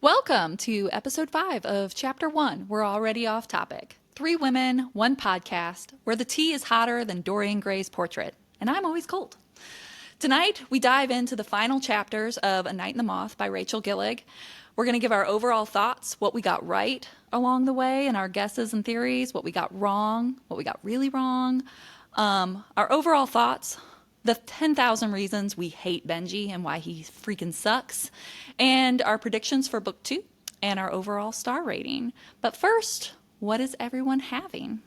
Welcome to episode 5 of chapter 1. We're already off topic. 3 women, 1 podcast, where the tea is hotter than Dorian Gray's portrait. And I'm always cold. Tonight, we dive into the final chapters of A Night in the Moth by Rachel Gillig. We're going to give our overall thoughts, what we got right along the way, and our guesses and theories, what we got wrong, what we got really wrong, our overall thoughts, the 10,000 reasons we hate Benji and why he freaking sucks, and our predictions for book 2 and our overall star rating. But first, what is everyone having?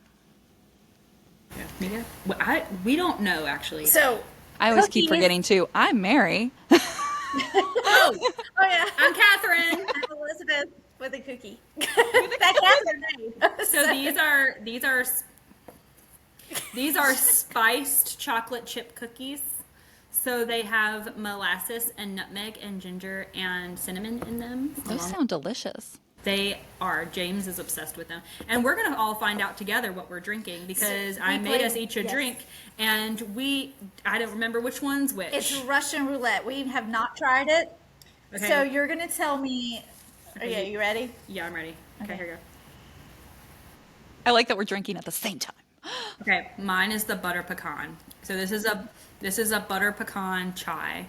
Yeah, we don't know actually. So I always keep forgetting too. I'm Mary. oh yeah, I'm Catherine. I'm Elizabeth with a cookie. That Catherine name. So these are spiced chocolate chip cookies. So they have molasses and nutmeg and ginger and cinnamon in them. Those sound delicious. They are. James is obsessed with them. And we're going to all find out together what we're drinking because I made us each a drink. And I don't remember which one's which. It's Russian roulette. We have not tried it. Okay. So you're going to tell me. Okay. Yeah, you ready? Yeah, I'm ready. Okay, here we go. I like that we're drinking at the same time. Okay, mine is the butter pecan. So this is a butter pecan chai.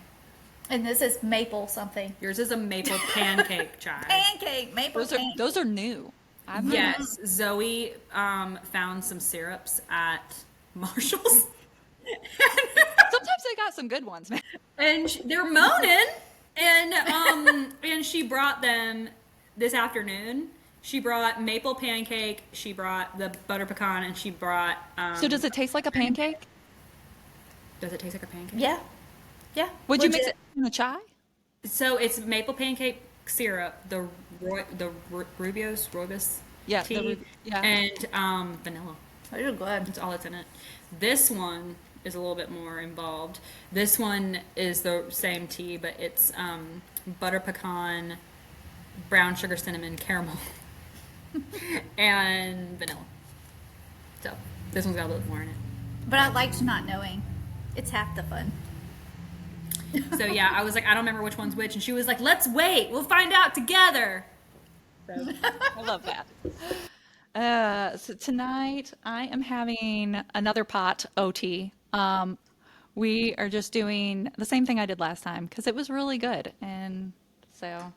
And this is maple something. Yours is a maple pancake chai. Pancake, maple pancake. Those are new. Yes, Zoe found some syrups at Marshall's. Sometimes they got some good ones, man. And they're moaning. And she brought them this afternoon. She brought maple pancake, she brought the butter pecan, and she brought... So does it taste like a pancake? Does it taste like a pancake? Yeah. Yeah. Would you mix it in a chai? So it's maple pancake syrup, the rooibos Yeah, tea, and vanilla. Oh, you're good. That's all that's in it. This one is a little bit more involved. This one is the same tea, but it's butter pecan, brown sugar, cinnamon, caramel, and vanilla. So this one's got a little more in it. But I liked not knowing. It's half the fun. So yeah, I was like, I don't remember which one's which, and she was like, let's wait, we'll find out together. So I love that. So tonight I am having another pot OT. We are just doing the same thing I did last time because it was really good. And so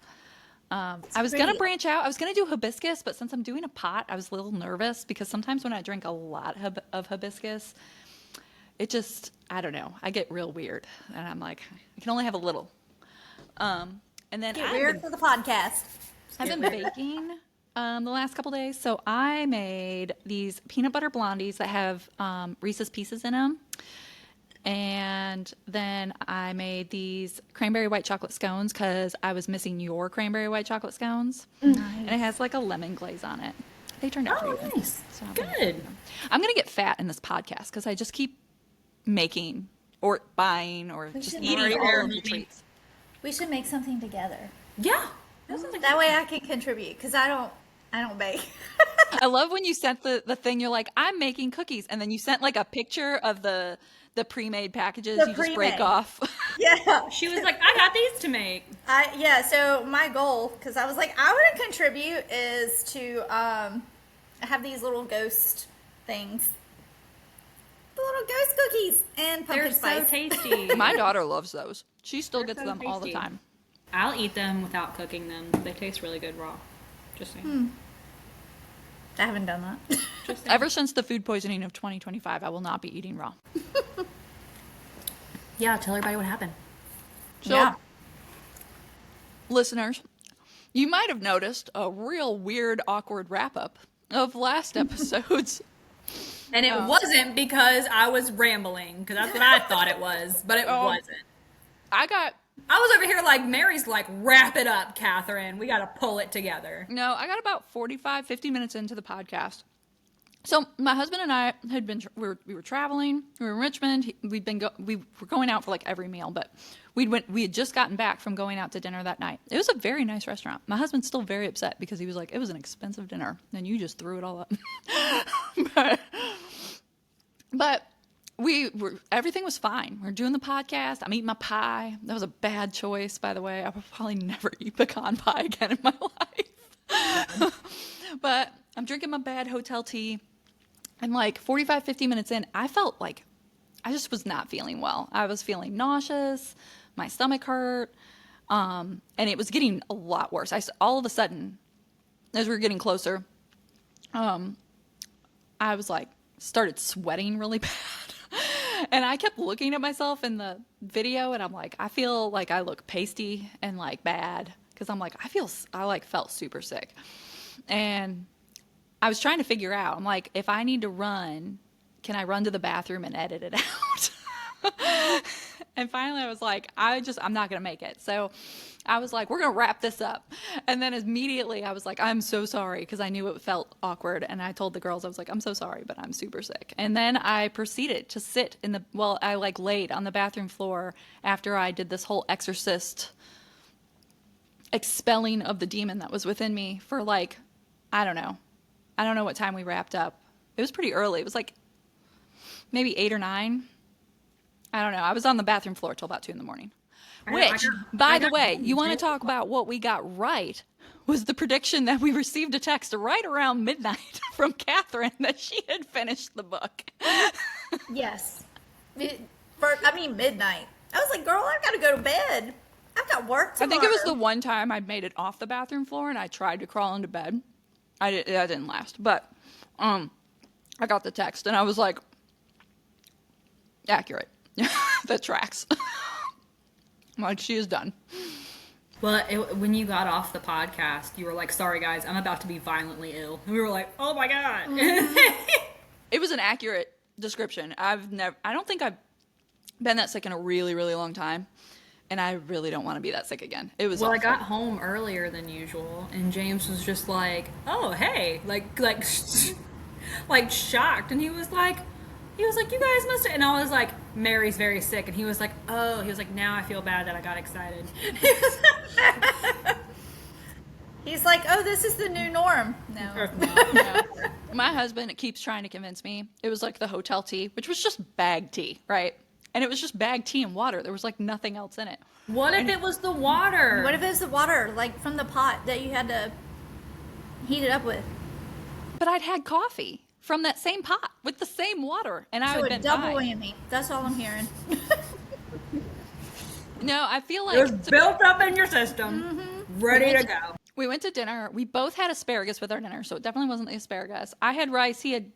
I was going to branch out. I was going to do hibiscus, but since I'm doing a pot, I was a little nervous because sometimes when I drink a lot of hibiscus, it just, I don't know, I get real weird. And I'm like, I can only have a little. And then Get weird for the podcast. I've been baking the last couple days. So I made these peanut butter blondies that have Reese's Pieces in them. And then I made these cranberry white chocolate scones because I was missing your cranberry white chocolate scones. Nice. And it has like a lemon glaze on it. They turned out pretty good. Nice. So Good. I'm going to get fat in this podcast because I just keep making or buying or just eating all of the treats. We should make something together. Yeah. That way I can contribute because I don't bake. I love when you sent the thing, you're like, I'm making cookies. And then you sent like a picture of the pre-made packages you just break off. Yeah. She was like, I got these to make. So my goal, because I was like, I want to contribute, is to have these little ghost things. The little ghost cookies and pumpkin They're spice. so tasty. My daughter loves those. She still gets so them all the tasty. time. I'll eat them without cooking them. They taste really good raw. Just saying. I haven't done that. Just saying. Ever since the food poisoning of 2025, I will not be eating raw. Yeah, tell everybody what happened. So, Yeah. listeners, you might have noticed a real weird, awkward wrap-up of last episode's. And it wasn't because I was rambling, because that's what I thought it was, but it wasn't. I was over here like, Mary's like, wrap it up, Catherine. We got to pull it together. got about 45, 50 minutes into the podcast. So my husband and I had been, we were traveling. We were in Richmond. We were going out for like every meal, but we had just gotten back from going out to dinner that night. It was a very nice restaurant. My husband's still very upset because he was like, it was an expensive dinner and you just threw it all up. but everything was fine. We're doing the podcast. I'm eating my pie. That was a bad choice, by the way. I will probably never eat pecan pie again in my life. But I'm drinking my bad hotel tea. And like 45, 50 minutes in, I felt like I just was not feeling well. I was feeling nauseous. My stomach hurt. And it was getting a lot worse. All of a sudden, as we were getting closer, I was like, started sweating really bad. And I kept looking at myself in the video and I'm like, I feel like I look pasty and like bad. Cause I'm like, I like felt super sick. And I was trying to figure out, I'm like, if I need to run, can I run to the bathroom and edit it out? And finally I was like, I'm not going to make it. So I was like, we're going to wrap this up. And then immediately I was like, I'm so sorry, because I knew it felt awkward. And I told the girls, I was like, I'm so sorry, but I'm super sick. And then I proceeded to sit I like laid on the bathroom floor after I did this whole exorcist expelling of the demon that was within me for like, I don't know what time we wrapped up. It was pretty early. It was like maybe 8 or 9. I don't know. I was on the bathroom floor till about 2 a.m. Which, by the way, you want to talk about what we got right, was the prediction that we received a text right around midnight from Catherine that she had finished the book. Yes. Midnight. I was like, girl, I've got to go to bed. I've got work tomorrow. I think it was the one time I made it off the bathroom floor and I tried to crawl into bed. That didn't last. But I got the text and I was like, accurate. That tracks. I'm like, she is done. Well, when you got off the podcast, you were like, sorry guys, I'm about to be violently ill. And we were like, oh my God. It was an accurate description. I don't think I've been that sick in a really, really long time. And I really don't want to be that sick again. It was awful. I got home earlier than usual, and James was just like, oh, hey, like shocked. And he was like, you guys must have, and I was like, Mary's very sick. And he was like, oh, now I feel bad that I got excited. He's like, oh, this is the new norm. No. No. My husband keeps trying to convince me it was like the hotel tea, which was just bag tea, right? And it was just bag tea and water. There was like nothing else in it. What if it was the water? What if it was the water, like from the pot that you had to heat it up with? But I'd had coffee from that same pot with the same water, and I would have been double fine. whammy. That's all I'm hearing. No, I feel like it was built up in your system, ready to go. We went to dinner. We both had asparagus with our dinner, so it definitely wasn't the asparagus. I had rice. He had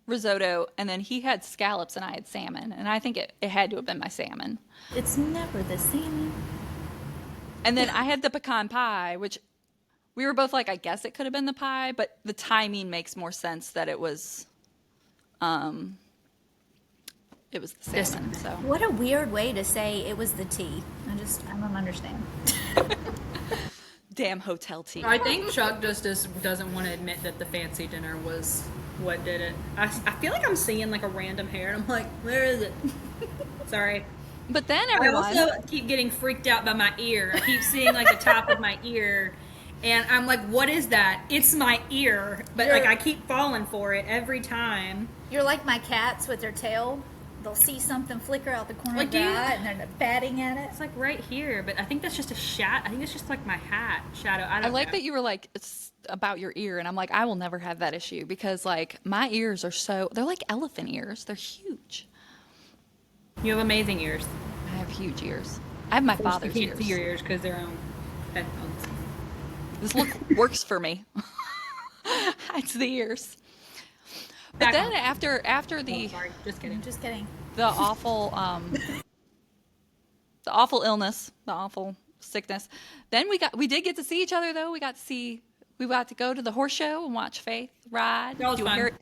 risotto, and then he had scallops, and I had salmon. And I think it had to have been my salmon. It's never the salmon. And then I had the pecan pie, which we were both like, I guess it could have been the pie, but the timing makes more sense that it was the salmon. So what a weird way to say it was the tea. I don't understand. Damn hotel tea. I think Chuck just doesn't want to admit that the fancy dinner was what did it. I feel like I'm seeing like a random hair, and I'm like, where is it? Sorry. But then everyone... I also keep getting freaked out by my ear. I keep seeing like the top of my ear, and I'm like, what is that? It's my ear. But like I keep falling for it every time. You're like my cats with their tail. They'll see something flicker out the corner of their eye, and they're batting at it. It's like right here, but I think that's just I think it's just like my hat shadow. I like that you were like, it's about your ear, and I'm like, I will never have that issue, because like my ears are they're like elephant ears. They're huge. You have amazing ears. I have huge ears. I have my father's ears. You can't see your ears because they're on headphones. This look works for me. It's the ears. But then after the... Oh, sorry. Just kidding. The awful illness, the awful sickness. Then we did get to see each other, though. We got to go to the horse show and watch Faith ride. That was fun.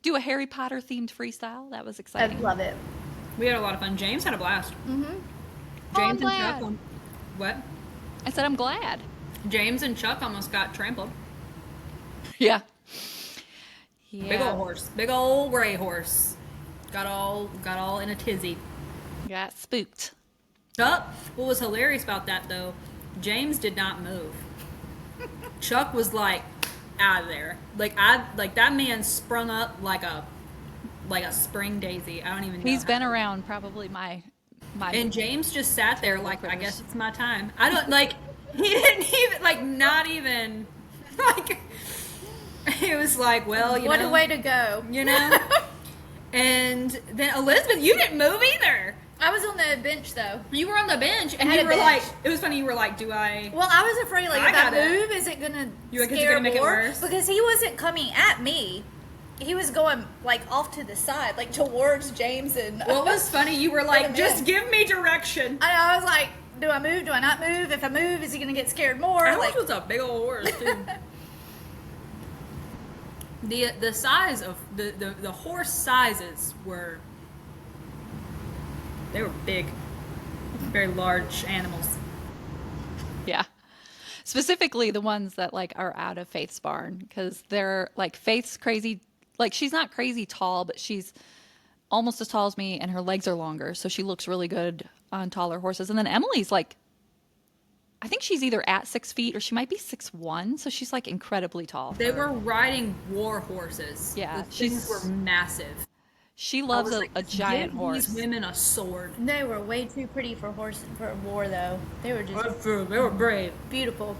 Do a Harry Potter themed freestyle. That was exciting. I love it. We had a lot of fun. James had a blast. Mm-hmm. James and Chuck. What? I said I'm glad. James and Chuck almost got trampled. Yeah. Big old horse. Big old gray horse. Got all in a tizzy. Got spooked. What was hilarious about that though, James did not move. Chuck was like out of there. Like that man sprung up like like a spring daisy. I don't even know. He's been around probably my And James just sat there like, I critters. guess it's my time. I don't like. He didn't even like, not even like. It was like, well, you What know, a way to go. you know. And then Elizabeth, you didn't move either. I was on the bench though. You were on the bench, and I had you a were bench. like, it was funny. You were like, do I? Well, I was afraid, like, I if I got it. move, is it gonna You think it's scare gonna make it more? worse? Because he wasn't coming at me. He was going, like, off to the side, like, towards James and... What was funny? You were like, the just bench. give me direction. I was like, do I move? Do I not move? If I move, is he gonna get scared more? That Like, was a big old horse too. The size of the horse sizes were, they were big, very large animals. Yeah. Specifically the ones that like are out of Faith's barn, because they're like Faith's crazy, like she's not crazy tall, but she's almost as tall as me and her legs are longer, so she looks really good on taller horses. And then Emily's like, I think she's either at 6 feet or she might be 6'1", so she's like incredibly tall. They were riding war horses. Yeah, the things were massive. She I loves was a, like, a giant give horse. These women a sword. they were way too pretty for war, though. They were just They were brave. beautiful.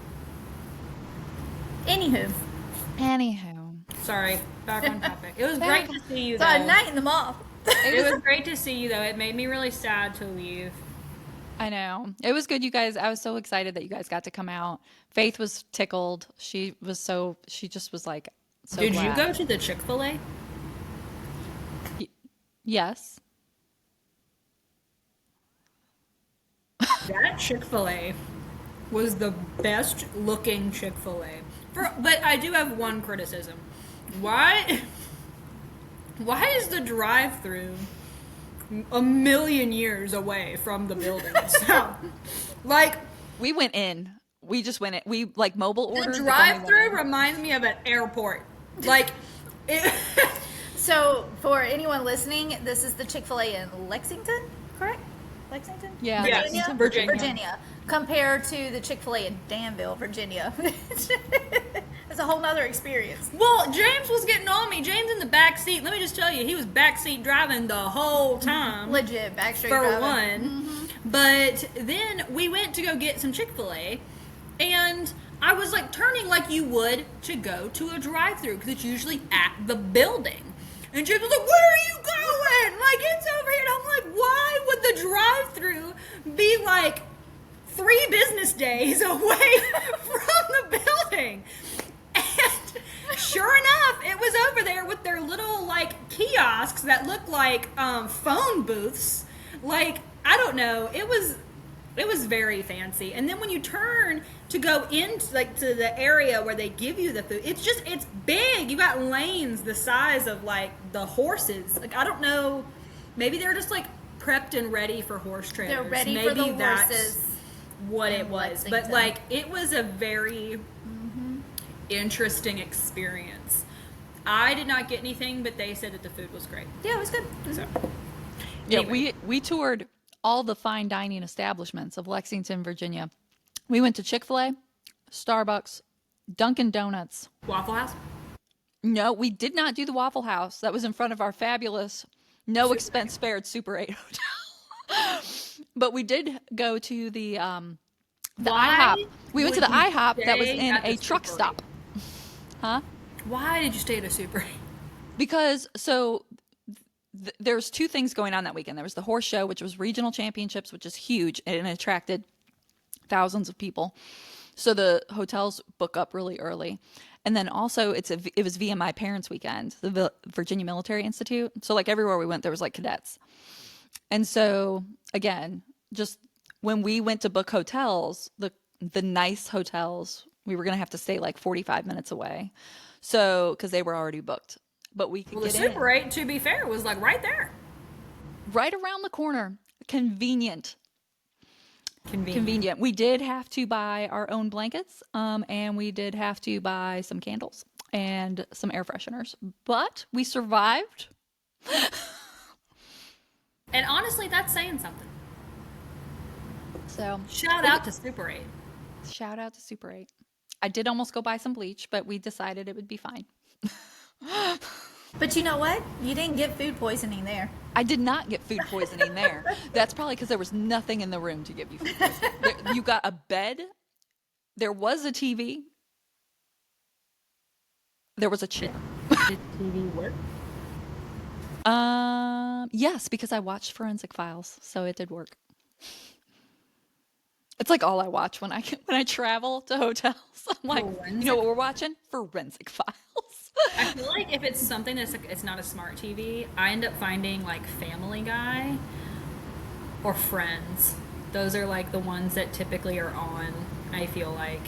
Anywho. Anywho, Sorry, back on topic. It was great to see you So, though. night in the Moth. It was great to see you though. It made me really sad to leave. I know. It was good, you guys. I was so excited that you guys got to come out. Faith was tickled. She just was like so Did glad. you go to the Chick-fil-A? Yes. That Chick-fil-A was the best looking Chick-fil-A. But I do have one criticism. Why is the drive-through a million years away from the building itself? Like, We went in. We just went in. We like mobile the ordered. but then we went drive-through in. reminds me of an airport. Like, it, So, for anyone listening, this is the Chick-fil-A in Lexington, correct? Lexington? Yeah, Yes, Virginia? Virginia. Virginia. Compared to the Chick-fil-A in Danville, Virginia. It's a whole nother experience. well, James was getting on me. James in the back seat. Let me just tell you, he was backseat driving the whole time. Legit, backstreet For driving. one. But then we went to go get some Chick-fil-A, and I was like turning like you would to go to a drive-thru because it's usually at the building. And James was like, "Where are you going? Like, it's over here." And I'm like, why would the drive-thru be like 3 business days away from the building? And sure enough, it was over there with their little like kiosks that look like phone booths. Like, I don't know. It was very fancy. And then when you turn to go into like to the area where they give you the food, it's big. You got lanes the size of like the horses. Like, I don't know. Maybe they're just like prepped and ready for horse trailers. They're ready Maybe for the that's horses. what it in was. But Lexington. like, it was a very interesting experience. I did not get anything, but they said that the food was great. Yeah, it was good. So, Yeah, anyway. we toured all the fine dining establishments of Lexington, Virginia. We went to Chick-fil-A, Starbucks, Dunkin' Donuts. Waffle House. No, we did not do the Waffle House. That was in front of our fabulous, no expense spared Super 8 hotel. But we did go to the Why IHOP. We went to would the you IHOP that was stay in at the a truck Super stop. Huh? Why did you stay at a Super 8? Because so there's 2 things going on that weekend. There was the horse show, which was regional championships, which is huge, and it attracted thousands of people. So the hotels book up really early. And then also it was via my parents' weekend, the Virginia Military Institute. So like everywhere we went, there was like cadets. And so again, just when we went to book hotels, the nice hotels, we were going to have to stay like 45 minutes away. So, because they were already booked. But we could Well, the get in. Super 8, to be fair, was like right there. Right around the corner. Convenient. We did have to buy our own blankets, and we did have to buy some candles and some air fresheners. But we survived. And honestly, that's saying something. So Shout out to Super 8. shout out to Super 8. I did almost go buy some bleach, but we decided it would be fine. But you know what? You didn't get food poisoning there. I did not get food poisoning there. That's probably because there was nothing in the room to give you food poisoning. You got a bed. There was a TV. There was a chair. Did TV work? Yes, because I watched Forensic Files, so it did work. It's like all I watch when I travel to hotels. I'm like, you know what we're watching? Forensic Files. I feel like if it's something that's like, it's not a smart TV, I end up finding like Family Guy or Friends. Those are like the ones that typically are on. I feel like,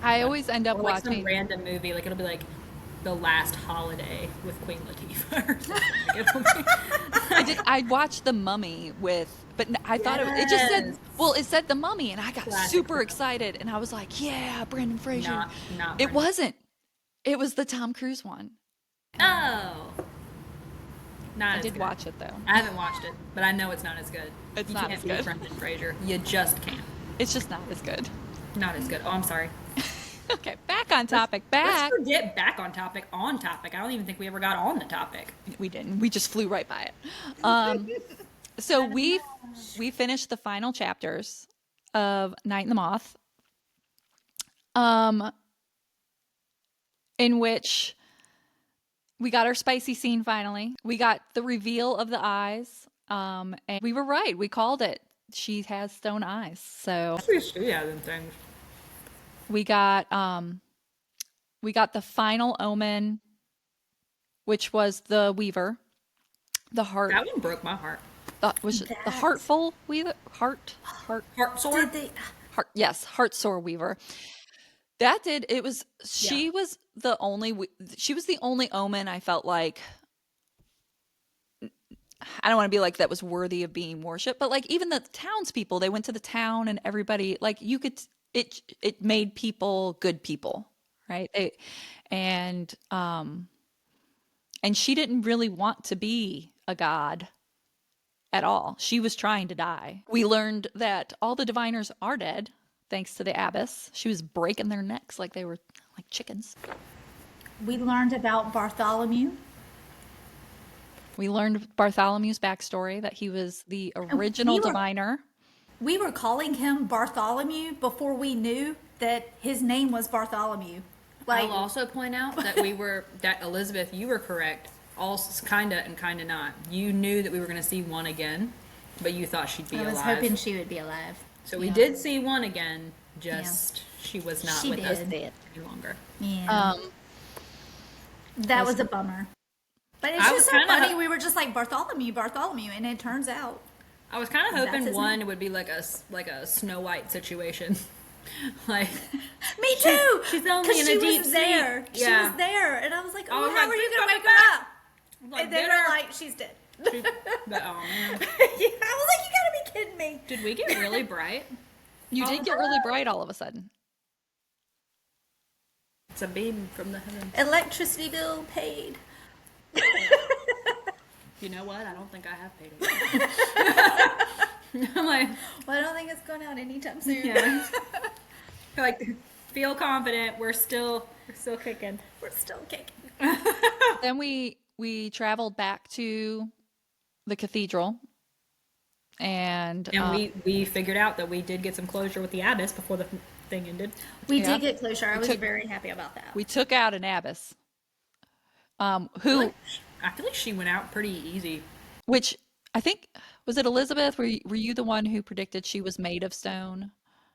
I always end up or like some watching. random movie. Like it'll be like The Last Holiday with Queen Latifah or something. Like, it'll be, I watched The Mummy but I thought it just said, Yes. well, it said The Mummy, and I got Classic super film. excited, and I was like, yeah, Brendan Fraser. not It Brendan. wasn't. It was the Tom Cruise one. Oh, not I as did good. watch it though. I haven't watched it, but I know it's not as good. It's You not can't as beat good. Brendan Fraser. You just can't. It's just not as good. Not as good. Oh, I'm sorry. Okay, back on topic. Let's get back on topic. On topic. I don't even think we ever got on the topic. We didn't. We just flew right by it. So we finished the final chapters of Night in the Moth, in which we got our spicy scene finally. We got the reveal of the eyes, and we were right. We called it. She has stone eyes. So Yeah, them things. we got the final omen, which was the Weaver, the heart. That one broke my heart. Was it the heartful Weaver? Heart. Heart sore. Did they? Yes, heart sore Weaver. That did. It was. She was the only. She was the only omen I felt like. I don't want to be like that was worthy of being worshipped, but like even the townspeople, they went to the town and everybody like you could. It made people good people, right? And she didn't really want to be a god at all. She was trying to die. We learned that all the diviners are dead, thanks to the abbess. She was breaking their necks like they were like chickens. We learned about Bartholomew. We learned Bartholomew's backstory, that he was the original diviner. We were calling him Bartholomew before we knew that his name was Bartholomew. Like, I'll also point out that that Elizabeth, you were correct. Also, kinda and kinda not. You knew that we were going to see one again, but you thought she'd be I was alive. hoping she would be alive. So we did see one again. Just she was not She with us did. any longer. Yeah. That was a bummer. But it's I just was so kinda funny. ho- We were just like Bartholomew, and it turns out. I was kind of That's hoping his one name. would be like a Snow White situation, like Me too. she's only 'Cause in she a deep was there. sleep. She Yeah. was there, and I was like, I "Oh, was how like, are you "She's gonna coming wake her back." up?" Like, And then get they're her. like, "She's dead." But oh man, Yeah, I was like, "You gotta be kidding me!" did we get really bright? You did get really bright all of a sudden. It's a beam from the heaven. Electricity bill paid. You know what? I don't think I have paid it. I'm like, Well, I don't think it's going out anytime soon. yeah. Like, feel confident. We're still kicking. We're still kicking. Then we traveled back to the cathedral, and And we figured out that we did get some closure with the abbess before the thing ended. We Yeah. did get closure. I was took- very happy about that. we took out an abbess, who, I feel like she went out pretty easy. which I think was it Elizabeth? Were you the one who predicted she was made of stone?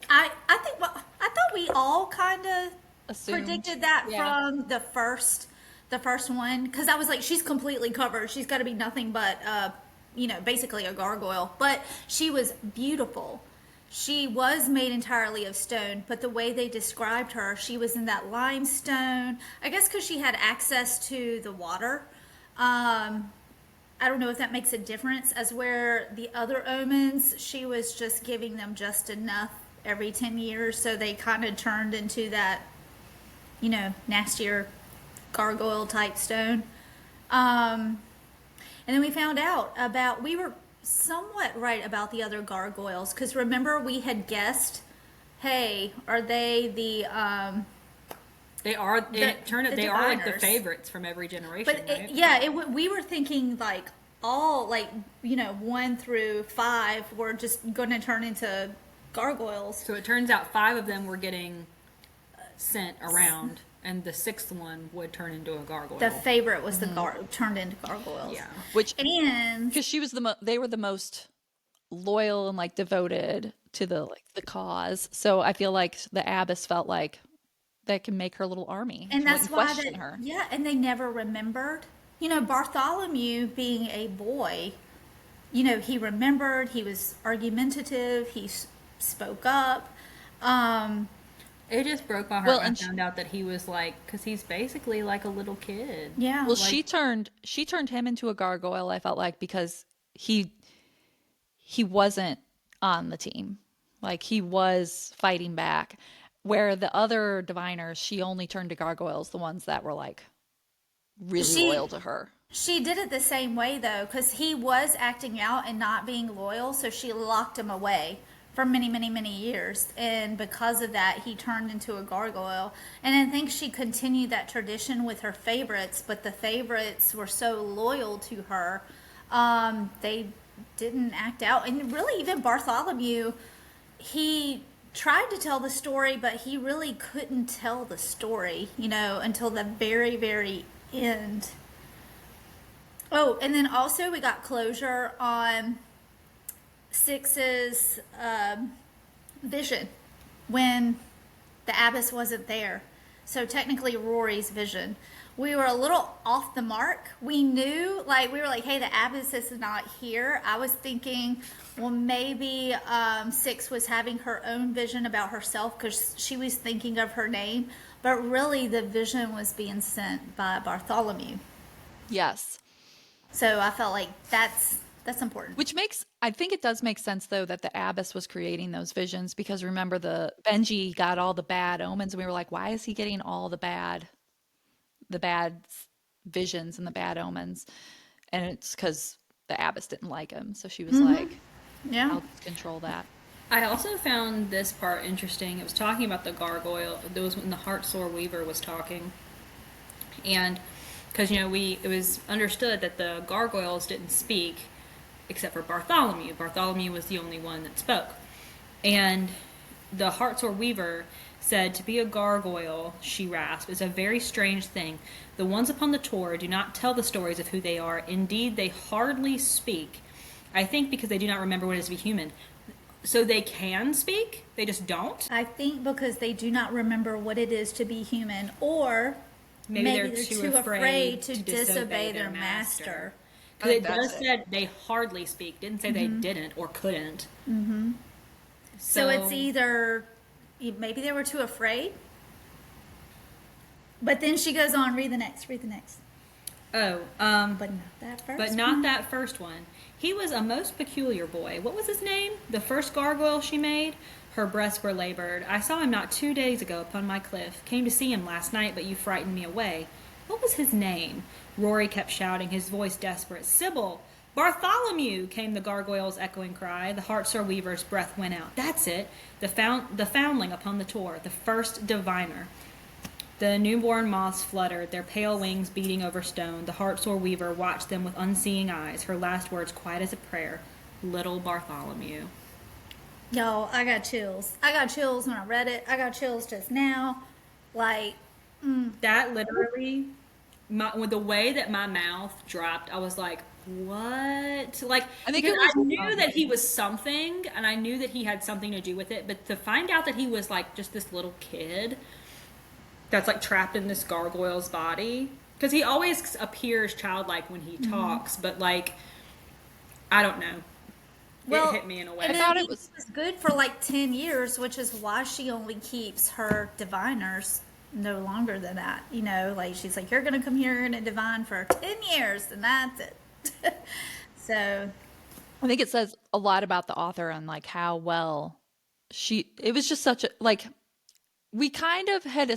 I think well, I thought we all kind of Assumed. predicted that Yeah. from the first one, because I was like, she's completely covered. She's got to be nothing but basically a gargoyle. But she was beautiful. She was made entirely of stone, but the way they described her, she was in that limestone. I guess because she had access to the water. I don't know if that makes a difference, as where the other omens, she was just giving them just enough every 10 years, so they kind of turned into that, nastier gargoyle type stone. And then we found out we were somewhat right about the other gargoyles, because remember we had guessed, hey, are they the They are. It turned out the they are like the diviners. favorites from every generation, But right? we were thinking like all like 1 through 5 were just going to turn into gargoyles. So it turns out 5 of them were getting sent around, and the 6th one would turn into a gargoyle. The favorite was turned into gargoyles. Yeah. Which, And because she was they were the most loyal and like devoted to the cause. So I feel like the abbess felt like that can make her little army. and She that's wouldn't why question her. yeah, and they never remembered. Bartholomew being a boy, he remembered, he was argumentative, he spoke up. It just broke my heart Well, when I and found out that he was like, because he's basically like a little kid. Yeah. Well, she turned him into a gargoyle, I felt like, because he wasn't on the team. Like he was fighting back. Where the other diviners, she only turned to gargoyles, the ones that were like really She- loyal to her. She did it the same way though, because he was acting out and not being loyal, so she locked him away for many, many, many years. And because of that, he turned into a gargoyle. And I think she continued that tradition with her favorites, but the favorites were so loyal to her, they didn't act out. And really, even Bartholomew, he tried to tell the story, but he really couldn't tell the story, until the very, very end. Oh, and then also we got closure on Six's vision when the abbess wasn't there. So technically Rory's vision. We were a little off the mark. We knew, we were like, hey, the abbess is not here. I was thinking, well, maybe Six was having her own vision about herself because she was thinking of her name. But really, the vision was being sent by Bartholomew. Yes. So I felt like that's important. Which I think it does make sense though that the abbess was creating those visions, because remember Benji got all the bad omens and we were like, why is he getting all the bad visions and the bad omens? And it's because the abbess didn't like him. So she was like, Yeah. I'll just control that. I also found this part interesting. It was talking about the gargoyle. There was when the Heartsore Weaver was talking, and because it was understood that the gargoyles didn't speak except for Bartholomew. Bartholomew was the only one that spoke, and the Heartsore Weaver said, to be a gargoyle, she rasped, is a very strange thing. The ones upon the tour do not tell the stories of who they are. Indeed, they hardly speak. I think because they do not remember what it is to be human. So they can speak, they just don't? I think because they do not remember what it is to be human, or maybe they're too afraid to disobey their master. Because it think does that's it. said they hardly speak. Didn't say they didn't or couldn't. Mm-hmm. So it's either maybe they were too afraid. But then she goes on, read the next. Oh, But not that first. but not that first one. He was a most peculiar boy. What was his name? The first gargoyle she made? Her breasts were labored. I saw him not 2 days ago upon my cliff. Came to see him last night, but you frightened me away. What was his name? Rory kept shouting, his voice desperate. Sybil! Bartholomew! Came the gargoyle's echoing cry. The Heartsore Weaver's breath went out. That's it. The foundling upon the tour. The first diviner. The newborn moths fluttered, their pale wings beating over stone. The Heartsore Weaver watched them with unseeing eyes, her last words quiet as a prayer. Little Bartholomew. Y'all, I got chills. I got chills when I read it. I got chills just now. That literally, with the way that my mouth dropped, I was like, what? Like, I think because it was- I knew that he was something, and I knew that he had something to do with it, but to find out that he was like just this little kid that's like trapped in this gargoyle's body, because he always appears childlike when he talks, but like, I don't know. It hit me in a way. And I thought then it was- good for like 10 years, which is why she only keeps her diviners no longer than that. She's like, you're going to come here and divine for 10 years, and that's it. So I think it says a lot about the author and like how well it was just such a, like, we kind of had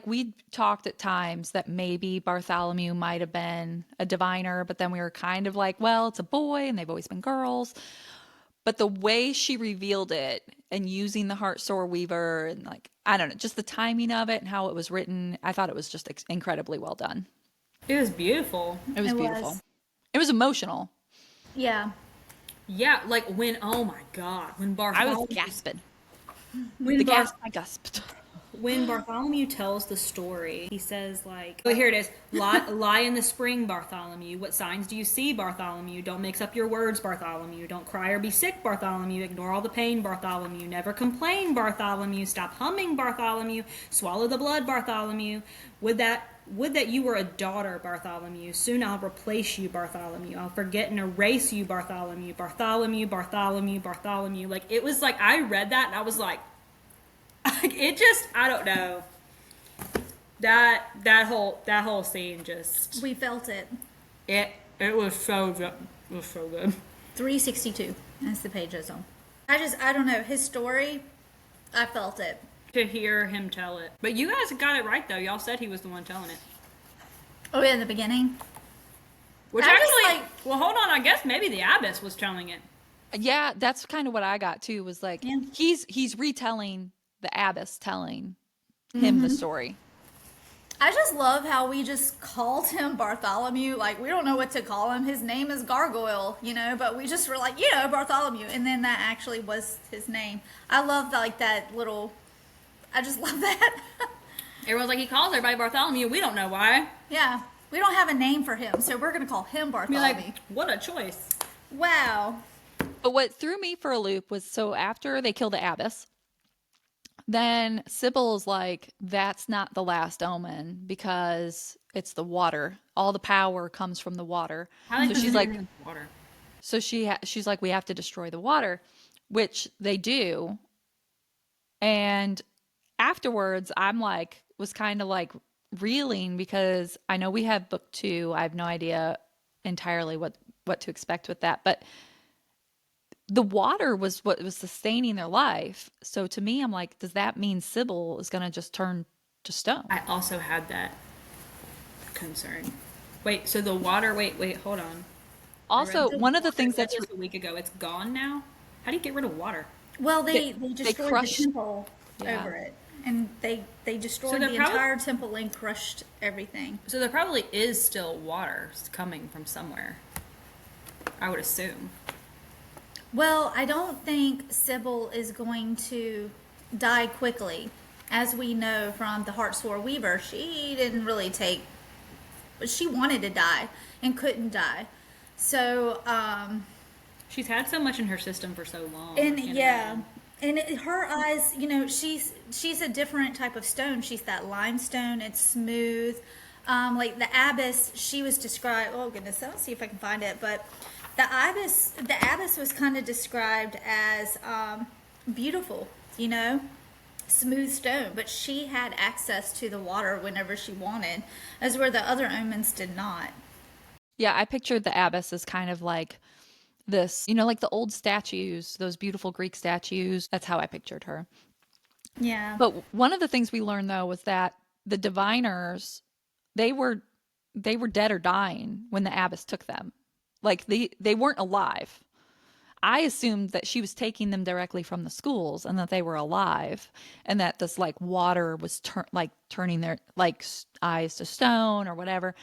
we talked at times that maybe Bartholomew might have been a diviner, but then we were kind of like, well, it's a boy and they've always been girls. But the way she revealed it and using the Heartsore Weaver, and like, I don't know, just the timing of it and how it was written. I thought it was just incredibly well done. It was beautiful. It was It beautiful. was. It was emotional. Yeah. Yeah, like when, oh my God, when I was Bartholomew, gasping. when, The Bar- gasp, I gasped. when Bartholomew tells the story, he says like, oh, here it is. Lie in the spring, Bartholomew. What signs do you see, Bartholomew? Don't mix up your words, Bartholomew. Don't cry or be sick, Bartholomew. Ignore all the pain, Bartholomew. Never complain, Bartholomew. Stop humming, Bartholomew. Swallow the blood, Bartholomew. Would that you were a daughter, Bartholomew. Soon I'll replace you, Bartholomew. I'll forget and erase you, Bartholomew. Bartholomew, Bartholomew, Bartholomew. Like, it was like, I read that and I was like, it just, I don't know. That whole scene just, We felt it. it was so good. It was so good. 362 as the page is on. I don't know. His story, I felt it. To hear him tell it. But you guys got it right though. Y'all said he was the one telling it. Oh, yeah, in the beginning. Which I was actually, like- well, hold on. I guess maybe the abbess was telling it. Yeah, that's kind of what I got too, was like, Yeah. he's retelling the abbess telling him the story. I just love how we just called him Bartholomew. Like, we don't know what to call him. His name is Gargoyle, but we just were like, Bartholomew. And then that actually was his name. I love that little, I just love that. Everyone's like, he calls everybody Bartholomew. We don't know why. Yeah. We don't have a name for him, so we're going to call him Be Bartholomew. like, what a choice. Wow. But what threw me for a loop was, so after they kill the abbess, then Sybil's like, that's not the last omen because it's the water. All the power comes from the water. So she's like, water. so she's like, we have to destroy the water, which they do. And afterwards, I'm like, was kind of like reeling because I know we have book 2. I have no idea entirely what to expect with that, but the water was what was sustaining their life. So to me, I'm like, does that mean Sybil is going to just turn to stone? I also had that concern. Wait, so the water, wait, hold on. Also, one of the things That's that's just a week ago. It's gone now? How do you get rid of water? Well, they destroyed crushed- the temple Yeah. over it. And they destroyed they're the entire temple and crushed everything. So there probably is still water coming from somewhere. I would assume. Well, I don't think Sybil is going to die quickly. As we know from the Heartsore Weaver, she didn't really she wanted to die and couldn't die. So, She's had so much in her system for so long. and I can't yeah, imagine. and her eyes, she's a different type of stone. She's that limestone. It's smooth. Like the abbess, she was described. Oh goodness, I'll see if I can find it. But the abbess was kind of described as beautiful, smooth stone. But she had access to the water whenever she wanted, as where the other omens did not. Yeah, I pictured the abbess as kind of like this, like the old statues, those beautiful Greek statues. That's how I pictured her. Yeah. But one of the things we learned though was that the diviners, they were dead or dying when the abbess took them. Like they weren't alive. I assumed that she was taking them directly from the schools and that they were alive, and that this like water was turning their like eyes to stone or whatever,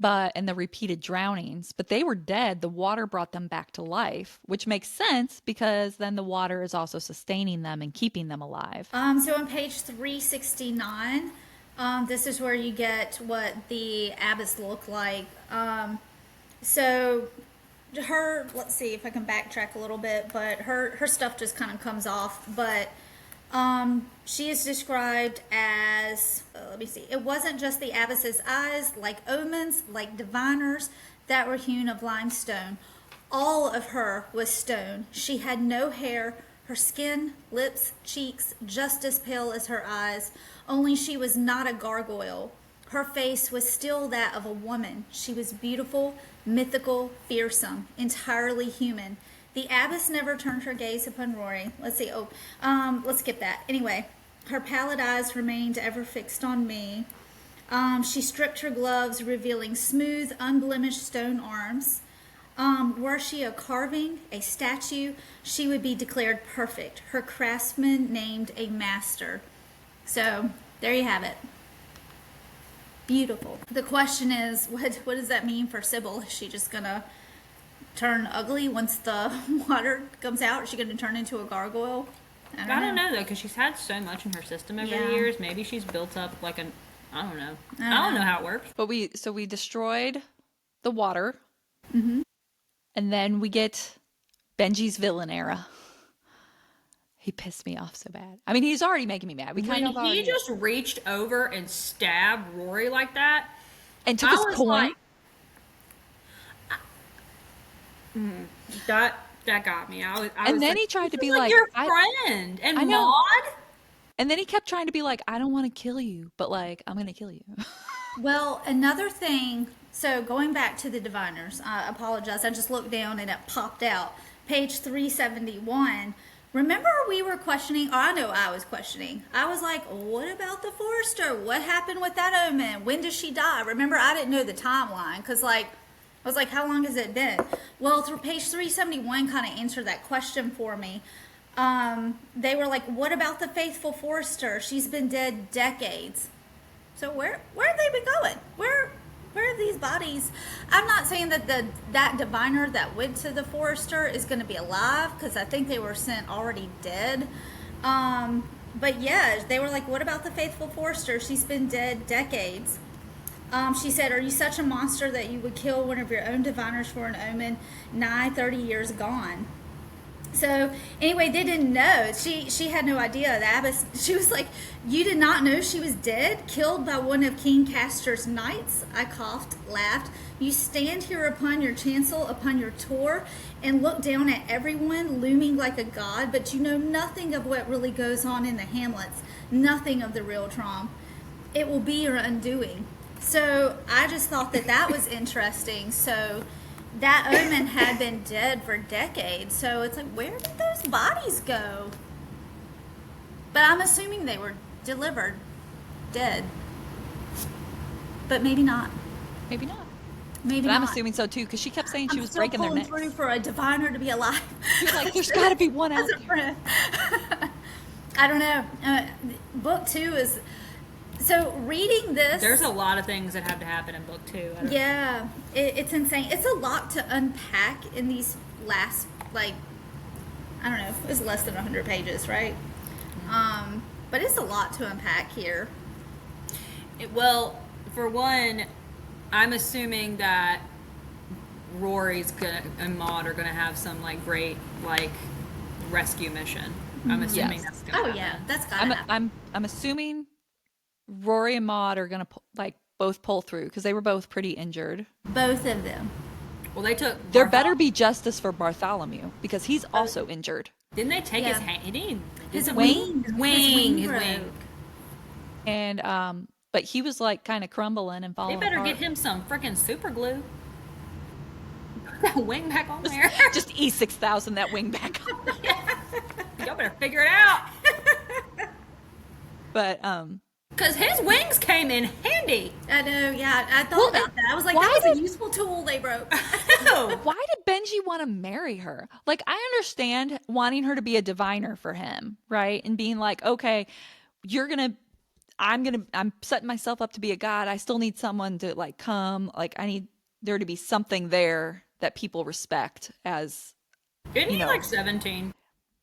and the repeated drownings, but they were dead. The water brought them back to life, which makes sense because then the water is also sustaining them and keeping them alive. So on page 369, this is where you get what the abbess looked like. So let's see if I can backtrack a little bit, but her stuff just kind of comes off. But she is described as, let me see, it wasn't just the abbess's eyes, like omens, like diviners, that were hewn of limestone. All of her was stone. She had no hair, her skin, lips, cheeks, just as pale as her eyes, only she was not a gargoyle. Her face was still that of a woman. She was beautiful, mythical, fearsome, entirely human. The abbess never turned her gaze upon Rory. Let's see. Let's skip that. Anyway, her pallid eyes remained ever fixed on me. She stripped her gloves, revealing smooth, unblemished stone arms. Were she a carving, a statue, she would be declared perfect. Her craftsman named a master. So there you have it. Beautiful. The question is, what does that mean for Sybil? Is she just gonna turn ugly once the water comes out? Is she gonna turn into a gargoyle? I don't know though, because she's had so much in her system over the years. Maybe she's built up like an. I don't know. I don't know how it works. But we destroyed the water, and then we get Benji's villain era. He pissed me off so bad. I mean, he's already making me mad. When he just reached over and stabbed Rory like that, and took his coin. Like, that got me. And then he tried to be like your friend and Moth. And then he kept trying to be like, I don't want to kill you, but like, I'm going to kill you. Well, another thing, so going back to the diviners, I apologize. I just looked down and it popped out. Page 371. Remember we were questioning, or I know I was questioning. I was like, what about the Forester? What happened with that omen? When does she die? Remember, I didn't know the timeline because like, I was like, how long has it been? Well, through page 371 kind of answered that question for me. They were like, what about the faithful Forester? She's been dead decades. So where have they been going? Where are these bodies? I'm not saying that that diviner that went to the Forester is going to be alive, because I think they were sent already dead. But yeah, they were like, what about the faithful Forester? She's been dead decades. She said, are you such a monster that you would kill one of your own diviners for an omen nigh 30 years gone? So anyway, they didn't know. She had no idea. The abbess, she was like, you did not know she was dead, killed by one of King Castor's knights? I coughed, laughed. You stand here upon your chancel, upon your tour, and look down at everyone, looming like a god, but you know nothing of what really goes on in the hamlets, nothing of the real traum. It will be your undoing. So I just thought that was interesting. So that omen had been dead for decades. So it's like, where did those bodies go? But I'm assuming they were delivered dead. But maybe not. Maybe not. Maybe but not. I'm assuming so too, because she kept saying she was breaking their necks. Through for a diviner to be alive. She's like, there's got to be one out there. I don't know. Book 2 is... So reading this... There's a lot of things that have to happen in book 2. Yeah, it's insane. It's a lot to unpack in these last, like, I don't know, it was less than 100 pages, right? But it's a lot to unpack here. Well, for one, I'm assuming that Rory's and Maud are gonna have some like great like rescue mission. I'm assuming that's gonna happen. Yeah, that's gotta happen. I'm assuming Rory and Maud are gonna both pull through, because they were both pretty injured. Both of them. Well, they took. There better be justice for Bartholomew, because he's also injured. Didn't they take his hand? His wing. His wing. And but he was like kind of crumbling and falling. They better apart. get him some freaking super glue. Put that wing back on there. Just E6000 that wing back on. Y'all better figure it out. But because his wings came in handy. I know, yeah. I thought about that. I was like, that was a useful tool they broke. Why did Benji want to marry her? Like, I understand wanting her to be a diviner for him, right? And being like, okay, I'm setting myself up to be a god. I still need someone to like come. Like, I need there to be something there that people respect as. Isn't he like 17?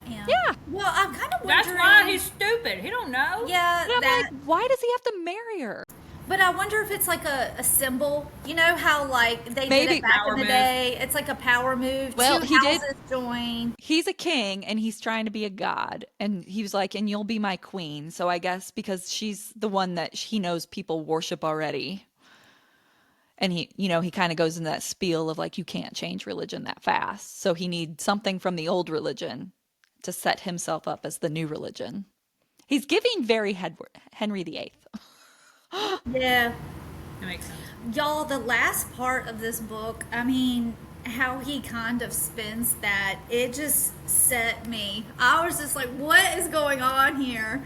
Yeah. Well, I'm kind of wondering. That's why he's stupid. He don't know. Yeah. Like, why does he have to marry her? But I wonder if it's like a symbol. You know how like they did it back in the day? It's like a power move. Well, Two he did join. He's a king and he's trying to be a god. And he was like, and you'll be my queen. So I guess because she's the one that he knows people worship already. And he kind of goes in that spiel of like, you can't change religion that fast. So he needs something from the old religion to set himself up as the new religion. He's giving very Henry VIII. Yeah. That makes sense. Y'all, the last part of this book, I mean, how he kind of spins that, it just set me. I was just like, what is going on here?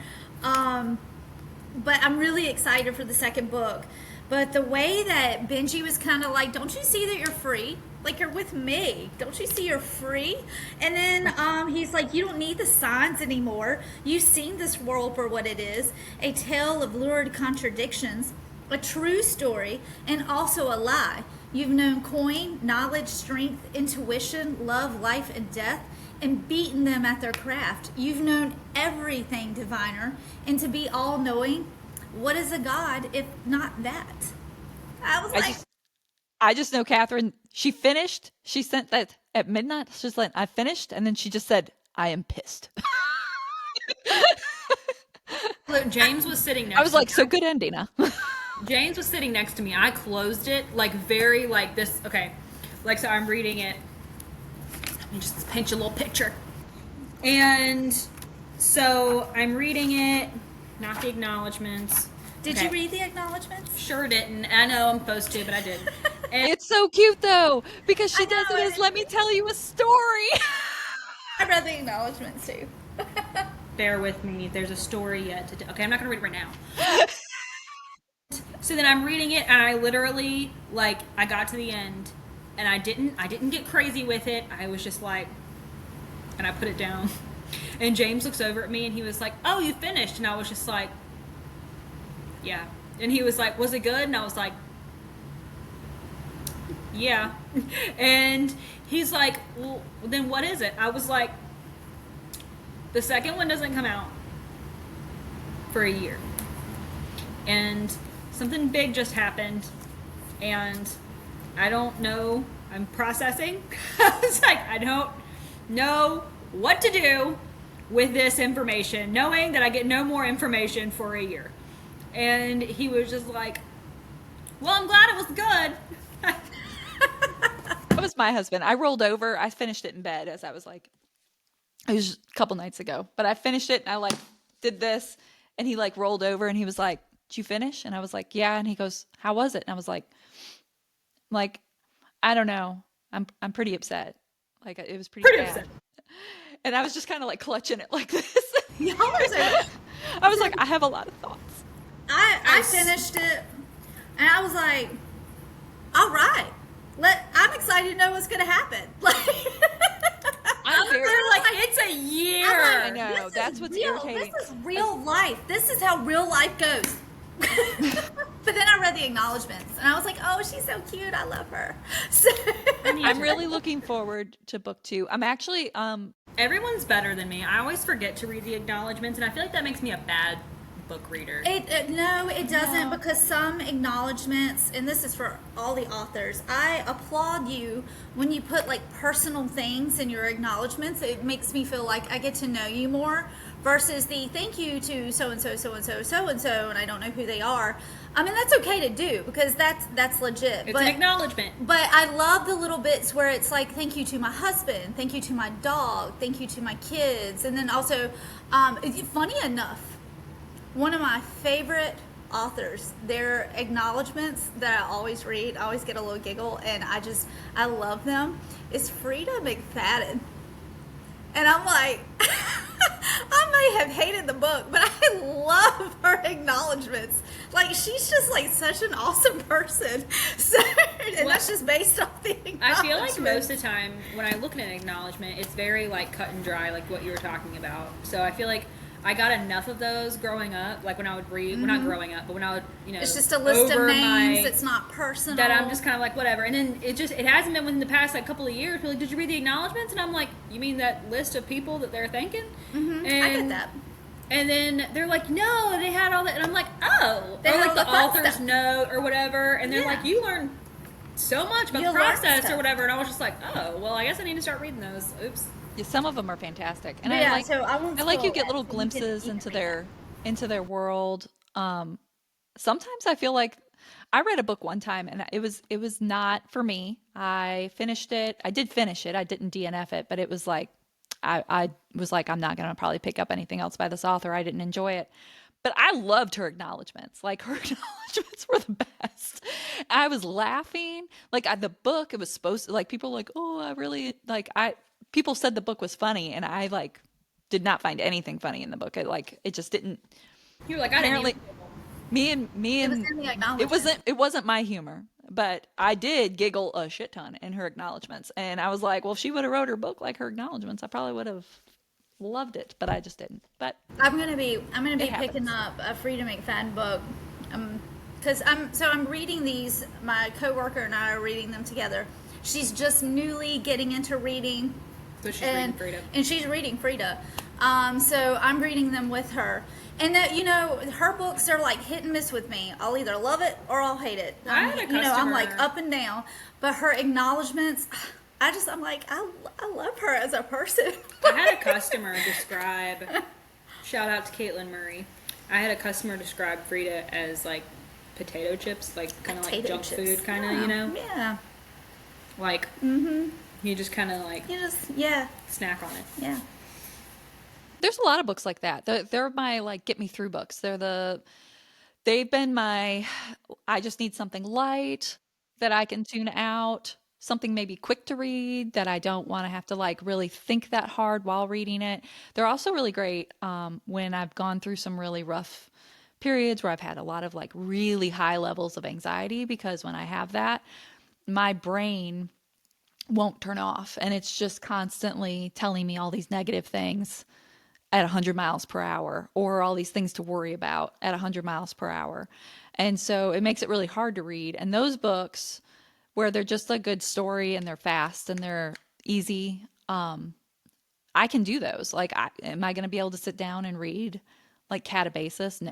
but I'm really excited for the second book. But the way that Benji was kind of like, "Don't you see that you're free? Like you're with me. Don't you see you're free?" And then he's like, "You don't need the signs anymore. You've seen this world for what it is, a tale of lurid contradictions, a true story, and also a lie. You've known coin, knowledge, strength, intuition, love, life, and death, and beaten them at their craft. You've known everything, diviner, and to be all knowing. What is a god if not that?" I was I like, just I just know Catherine, she finished, she sent that at midnight. She's like, I finished, and then she just said, I am pissed. Look, James was sitting I next was to me. like, so good ending, huh? James was sitting next to me. I closed it like very like this. Okay, like so I'm reading it. Let me just paint you a little picture. And so I'm reading it, not the acknowledgments. "Did Okay. you read the acknowledgments?" Sure didn't. I know I'm supposed to, but I did. And It's so cute though, because she I does know, it and as let me tell you a story. I read the acknowledgments too. bear with me. There's a story yet to do. Okay, I'm not gonna read it right now. So then I'm reading it, and I literally like I got to the end, and I didn't get crazy with it. I was just like, and I put it down. And James looks over at me, and he was like, "Oh, you finished?" And I was just like, "Yeah." And he was like, "Was it good?" And I was like, "Yeah." And he's like, "Well, then what is it?" I was like, "The second one doesn't come out for a year, and something big just happened, and I don't know. I'm processing." I was like, "I don't know what to do with this information, knowing that I get no more information for a year." And he was just like, "Well, I'm glad it was good." That was my husband. I rolled over. I finished it in bed as I was like, it was just a couple nights ago, but I finished it and I like did this, and he like rolled over and he was like, "Did you finish?" And I was like, "Yeah." And he goes, "How was it?" And I was like, I don't know. I'm pretty upset. Like it was pretty Pretty bad. upset. And I was just kind of like clutching it like this. Y'all are so. I was like, I have a lot of thoughts. I finished it, and I was like, "All right, I'm excited to know what's gonna happen." I'm very They're like, it's a year. I know. "This is That's what's real. irritating. This is real life. This is how real life goes." But then I read the acknowledgments, and I was like, "Oh, she's so cute. I love her." So, I'm really looking forward to book 2. I'm actually Everyone's better than me. I always forget to read the acknowledgments, and I feel like that makes me a bad book reader. no, it doesn't, No. because some acknowledgments, and this is for all the authors, I applaud you when you put like personal things in your acknowledgments. It makes me feel like I get to know you more versus the "thank you to so and so, so and so, so and so," and I don't know who they are. I mean, that's okay to do because that's legit. It's an acknowledgement. But I love the little bits where it's like, "Thank you to my husband, thank you to my dog, thank you to my kids," and then also, funny enough, one of my favorite authors, their acknowledgments that I always read, I always get a little giggle, and I love them, is Frida McFadden. And I'm like, I may have hated the book, but I love her acknowledgments. Like, she's just like such an awesome person. So, and that's just based off the I feel like acknowledgments. most of the time when I look at an acknowledgement, it's very like cut and dry, like what you were talking about. So I feel like I got enough of those growing up, like when I would read, well, not growing up, but when I would, It's just a list of over names. my- It's not personal. that I'm just kind of like whatever. And then it hasn't been within the past like couple of years. People are like, "Did you read the acknowledgments?" And I'm like, "You mean that list of people that they're thanking?" I get that. And then they're like, "No, they had all that," and I'm like, "Oh," They or had like all the the fun author's stuff. note or whatever, and they're Yeah. like, "You learned so much about You'll the learn process stuff. or whatever," and I was just like, "Oh, well, I guess I need to start reading those." Oops. yeah, some of them are fantastic. And Yeah, I like so I won't I like you spoil get that, little so you glimpses can into read their world. Sometimes I feel like I read a book one time and it was not for me. I finished it. I did finish it. I didn't DNF it, but it was like I was like, I'm not gonna probably pick up anything else by this author. I didn't enjoy it. But I loved her acknowledgments. Like her acknowledgments were the best. I was laughing. Like the book, it was supposed to like people were like, oh, I really like people said the book was funny, and I like did not find anything funny in the book. It just didn't. You were like, "I didn't Apparently, even." Me It was and in the acknowledgement. it wasn't my humor, but I did giggle a shit ton in her acknowledgments, and I was like, well, if she would have wrote her book like her acknowledgments, I probably would have loved it, but I just didn't. But I'm gonna be it picking happens. up a Frida McFadden book, because I'm reading these. My coworker and I are reading them together. She's just newly getting into reading, So she's reading and Frida. she's reading Frida. So I'm reading them with her. And that, her books are like hit and miss with me. I'll either love it or I'll hate it. I had a I'm like customer- up and down. But her acknowledgments, I'm like, I love her as a person. I had a customer describe, shout out to Caitlin Murray. I had a customer describe Frida as like potato chips, like kind of like Potato junk chips. food, kind of, Yeah. Yeah. like you just kind of like You just, yeah, snack on it. yeah. There's a lot of books like that. They're my like get me through books. They've been my I just need something light that I can tune out, something maybe quick to read that I don't want to have to like really think that hard while reading it. They're also really great when I've gone through some really rough periods where I've had a lot of like really high levels of anxiety, because when I have that, my brain won't turn off and it's just constantly telling me all these negative things at 100 miles per hour, or all these things to worry about at 100 miles per hour. And so it makes it really hard to read. And those books, where they're just a good story and they're fast and they're easy, I can do those. Like, am I going to be able to sit down and read like Catabasis? No,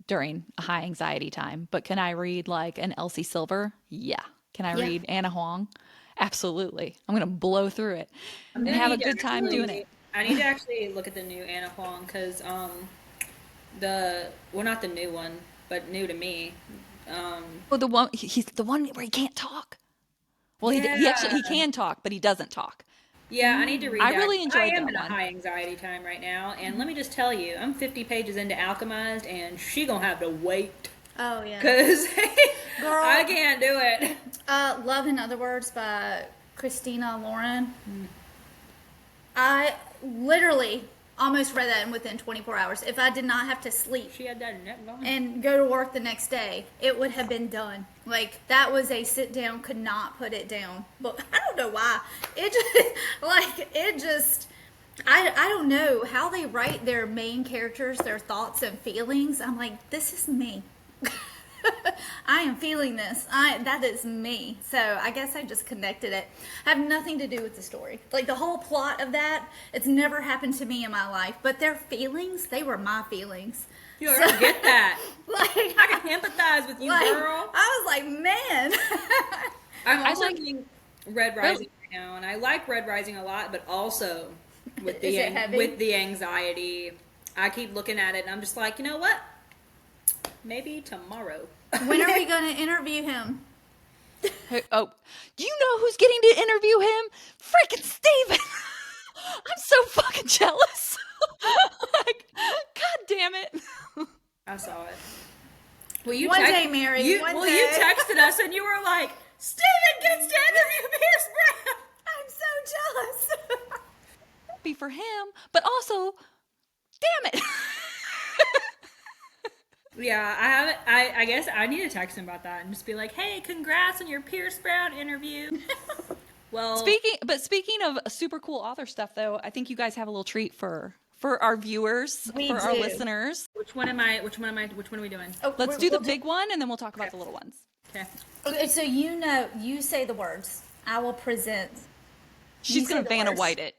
during a high anxiety time. But can I read like an Elsie Silver? Yeah. Can I Yeah. read Anna Huang? Absolutely. I'm going to blow through it I'm and gonna have a need to good time doing actually- it. I need to actually look at the new Anna Huang because not the new one, but new to me. Oh, he's the one where he can't talk. Well, he actually he Yeah. can talk, but he doesn't talk. Yeah, I need to read I that. really enjoyed I am that in a one. high anxiety time right now, and let me just tell you, I'm 50 pages into Alchemized, and she gonna have to wait Oh, yeah. because Girl. I can't do it. Love in Other Words by Christina Lauren. I literally almost read that within 24 hours. If I did not have to sleep She had that neck going. and go to work the next day, it would have been done. Like, that was a sit down, could not put it down. But I don't know why. I don't know how they write their main characters, their thoughts and feelings. I'm like, this is me. I am feeling this. That is me. So I guess I just connected it. I have nothing to do with the story. Like, the whole plot of that, it's never happened to me in my life. But their feelings, they were my feelings. You don't get that. Like, I can empathize with you, girl. I was like, man. I'm also like- reading Red Rising right now, and I like Red Rising a lot, but also with Is it heavy? with the anxiety, I keep looking at it, and I'm just like, you know what? Maybe tomorrow. When are we going to interview him? Hey, oh, do you know who's getting to interview him? Freaking Steven! I'm so fucking jealous. Like, God damn it. I saw it. Well, you One day, Mary, You, one well, day. you texted us, and you were like, "Steven gets to interview Pierce Brown." I'm so jealous. Be for him, but also, damn it. Yeah, I haven't. I guess I need to text him about that and just be like, "Hey, congrats on your Pierce Brown interview." Well, Speaking of super cool author stuff, though, I think you guys have a little treat for our viewers, We for our do. listeners. which one are we doing? Oh, Let's do the big one, and then we'll talk about the little ones. Okay. Okay, so you say the words. I will present. She's say gonna the Vanna words. White it.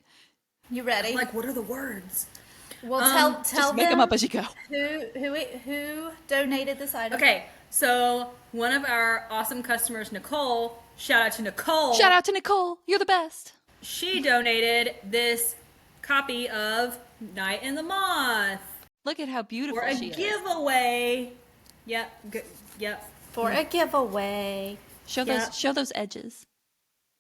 You ready? Like, what are the words? Well, tell Just make them up as you go. who donated this item. Okay, so one of our awesome customers, Nicole, shout out to Nicole. Shout out to Nicole. You're the best. She donated this copy of Night in the Moth Look at how beautiful for a she is. giveaway. Yep, yep. For a giveaway. Show Yeah. those edges.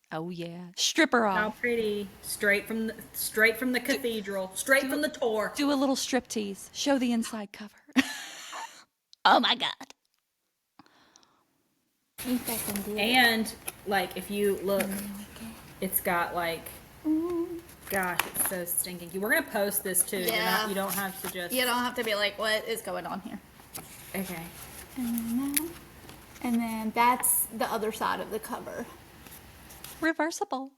Oh yeah, strip her How off. pretty! Straight from the cathedral, straight from the tour. Do a little strip tease. Show the inside cover. Oh my god. And like, if you look, it's got like, gosh, it's so stinking. We're gonna post this too. Yeah. You don't have to just. You don't have to be like, what is going on here? Okay. And then that's the other side of the cover. Reversible.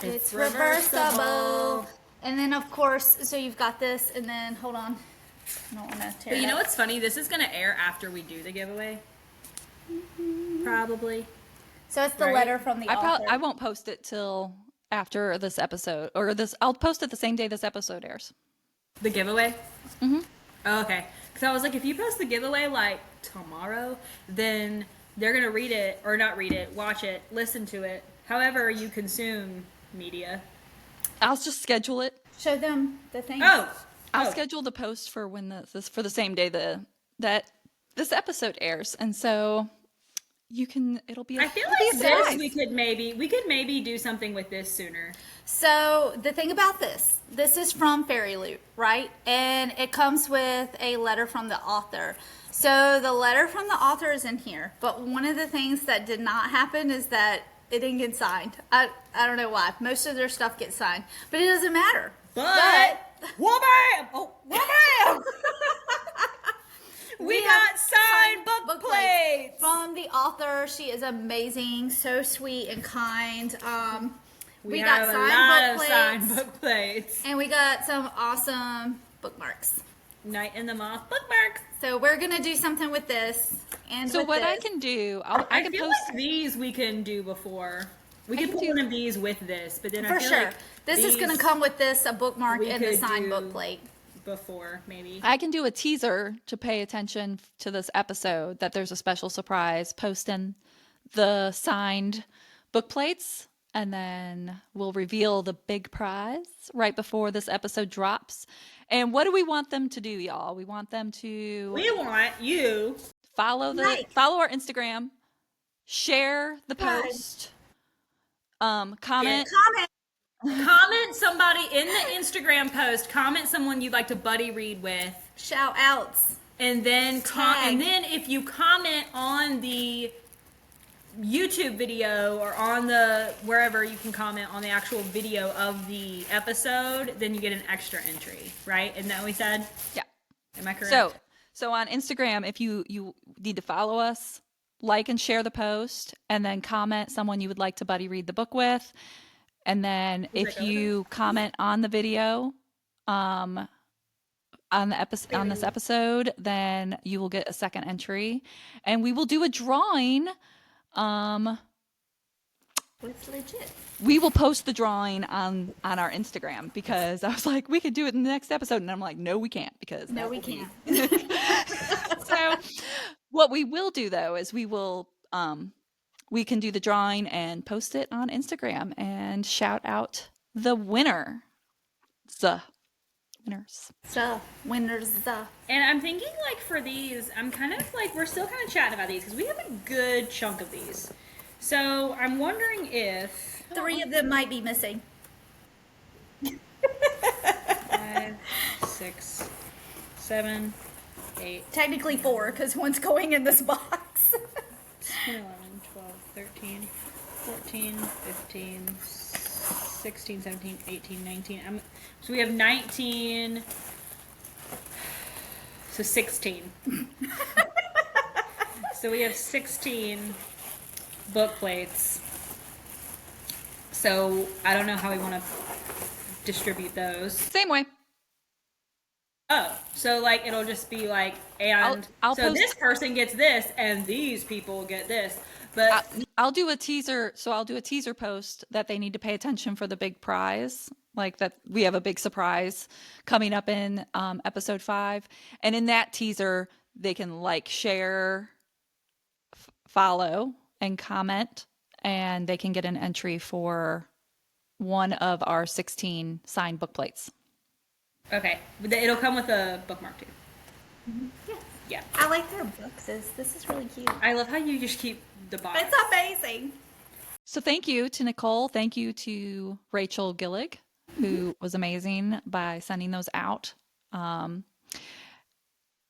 It's reversible. And then, of course, so you've got this, and then, hold on. I don't want to tear But it you know up. what's funny? This is going to air after we do the giveaway. Probably. So it's the Right. letter from the author. I won't post it till after this episode, or I'll post it the same day this episode airs. The giveaway? Mm-hmm. Oh, okay. Because I was like, if you post the giveaway, like, tomorrow, then they're going to read it, or not read it, watch it, listen to it, however you consume media. I'll just schedule it. Show them the thing. I'll schedule the post for when this for the same day that this episode airs, and so you can. It'll be. I feel it'll be a like surprise. we could maybe do something with this sooner. So the thing about this is from Fairy Loot, right? And it comes with a letter from the author. So the letter from the author is in here. But one of the things that did not happen is that it didn't get signed. I don't know why. Most of their stuff gets signed. But it doesn't matter. But wha-bam! Oh, wha-bam! we got signed book plates from the author. She is amazing, so sweet and kind. We got have signed a lot book of plates, signed book plates. and we got some awesome bookmarks. Night in the Moth bookmarks. So we're gonna do something with this. And So with what I this. can do, I can feel post. like these we can do before. We could can put do- one of these with this, but then I For feel sure. like This is going to these come with this, a bookmark, we and the could signed do- book plate. before maybe. I can do a teaser to pay attention to this episode that there's a special surprise posting the signed book plates, and then we'll reveal the big prize right before this episode drops. And what do we want them to do, y'all? We want them to We want you. follow our Instagram, share the Right. post, comment. Comment somebody in the Instagram post. Comment someone you'd like to buddy read with, Shout outs. and then Tag. and then if you comment on the YouTube video or on the wherever you can comment on the actual video of the episode, then you get an extra entry, right? Isn't that what we said? Yeah. Am I correct? So on Instagram, if you need to follow us, like and share the post, and then comment someone you would like to buddy read the book with. And then if you comment on the video, on this episode, then you will get a second entry, and we will do a drawing. It's legit. We will post the drawing on our Instagram, because I was like, we could do it in the next episode, and I'm like, no, we can't, because No, that we will be- can't. So what we will do though is we can do the drawing and post it on Instagram and shout out the winner. The winners. So, winners the. And I'm thinking, like, for these, I'm kind of like, we're still kind of chatting about these because we have a good chunk of these. So I'm wondering if 3 of them might be missing. 5, 6, 7, 8, Technically 4, because one's going in this box. 10, 11, 12, 13, 14, 15, 16, 17, 18, 19. So we have 19. So 16. So we have 16 book plates. So I don't know how we want to distribute those. Same way. Oh, so like it'll just be like, and I'll so post- this person gets this, and these people get this. But I'll do a teaser. So I'll do a teaser post that they need to pay attention for the big prize. Like that, we have a big surprise coming up in episode 5, and in that teaser, they can like, share, follow, and comment, and they can get an entry for one of our 16 signed book plates. okay, it'll come with a bookmark too. Yeah. I like their boxes. This is really cute. I love how you just keep the box. It's amazing. So thank you to Nicole. Thank you to Rachel Gillig, who was amazing by sending those out.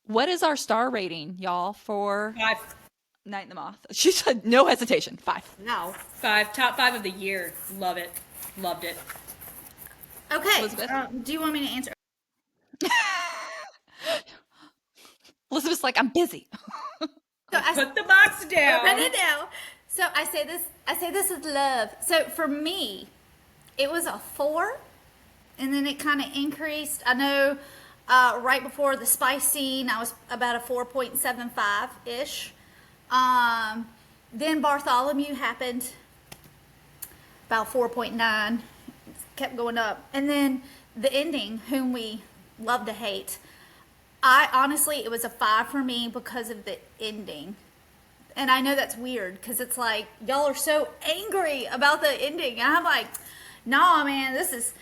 What is our star rating, y'all, for 5. Night in the Moth? She said no hesitation. 5. No. 5. Top 5 of the year. Love it. Loved it. Okay. Elizabeth? Do you want me to answer? Elizabeth's like, I'm busy. So I Put the box down. put it down. So I say this with love. So for me, it was a 4, and then it kind of increased. I know right before the spice scene, I was about a 4.75-ish. Then Bartholomew happened, about 4.9. Kept going up. And then the ending, whom we love to hate, honestly, it was a 5 for me because of the ending. And I know that's weird because it's like, y'all are so angry about the ending. And I'm like, nah, man, this is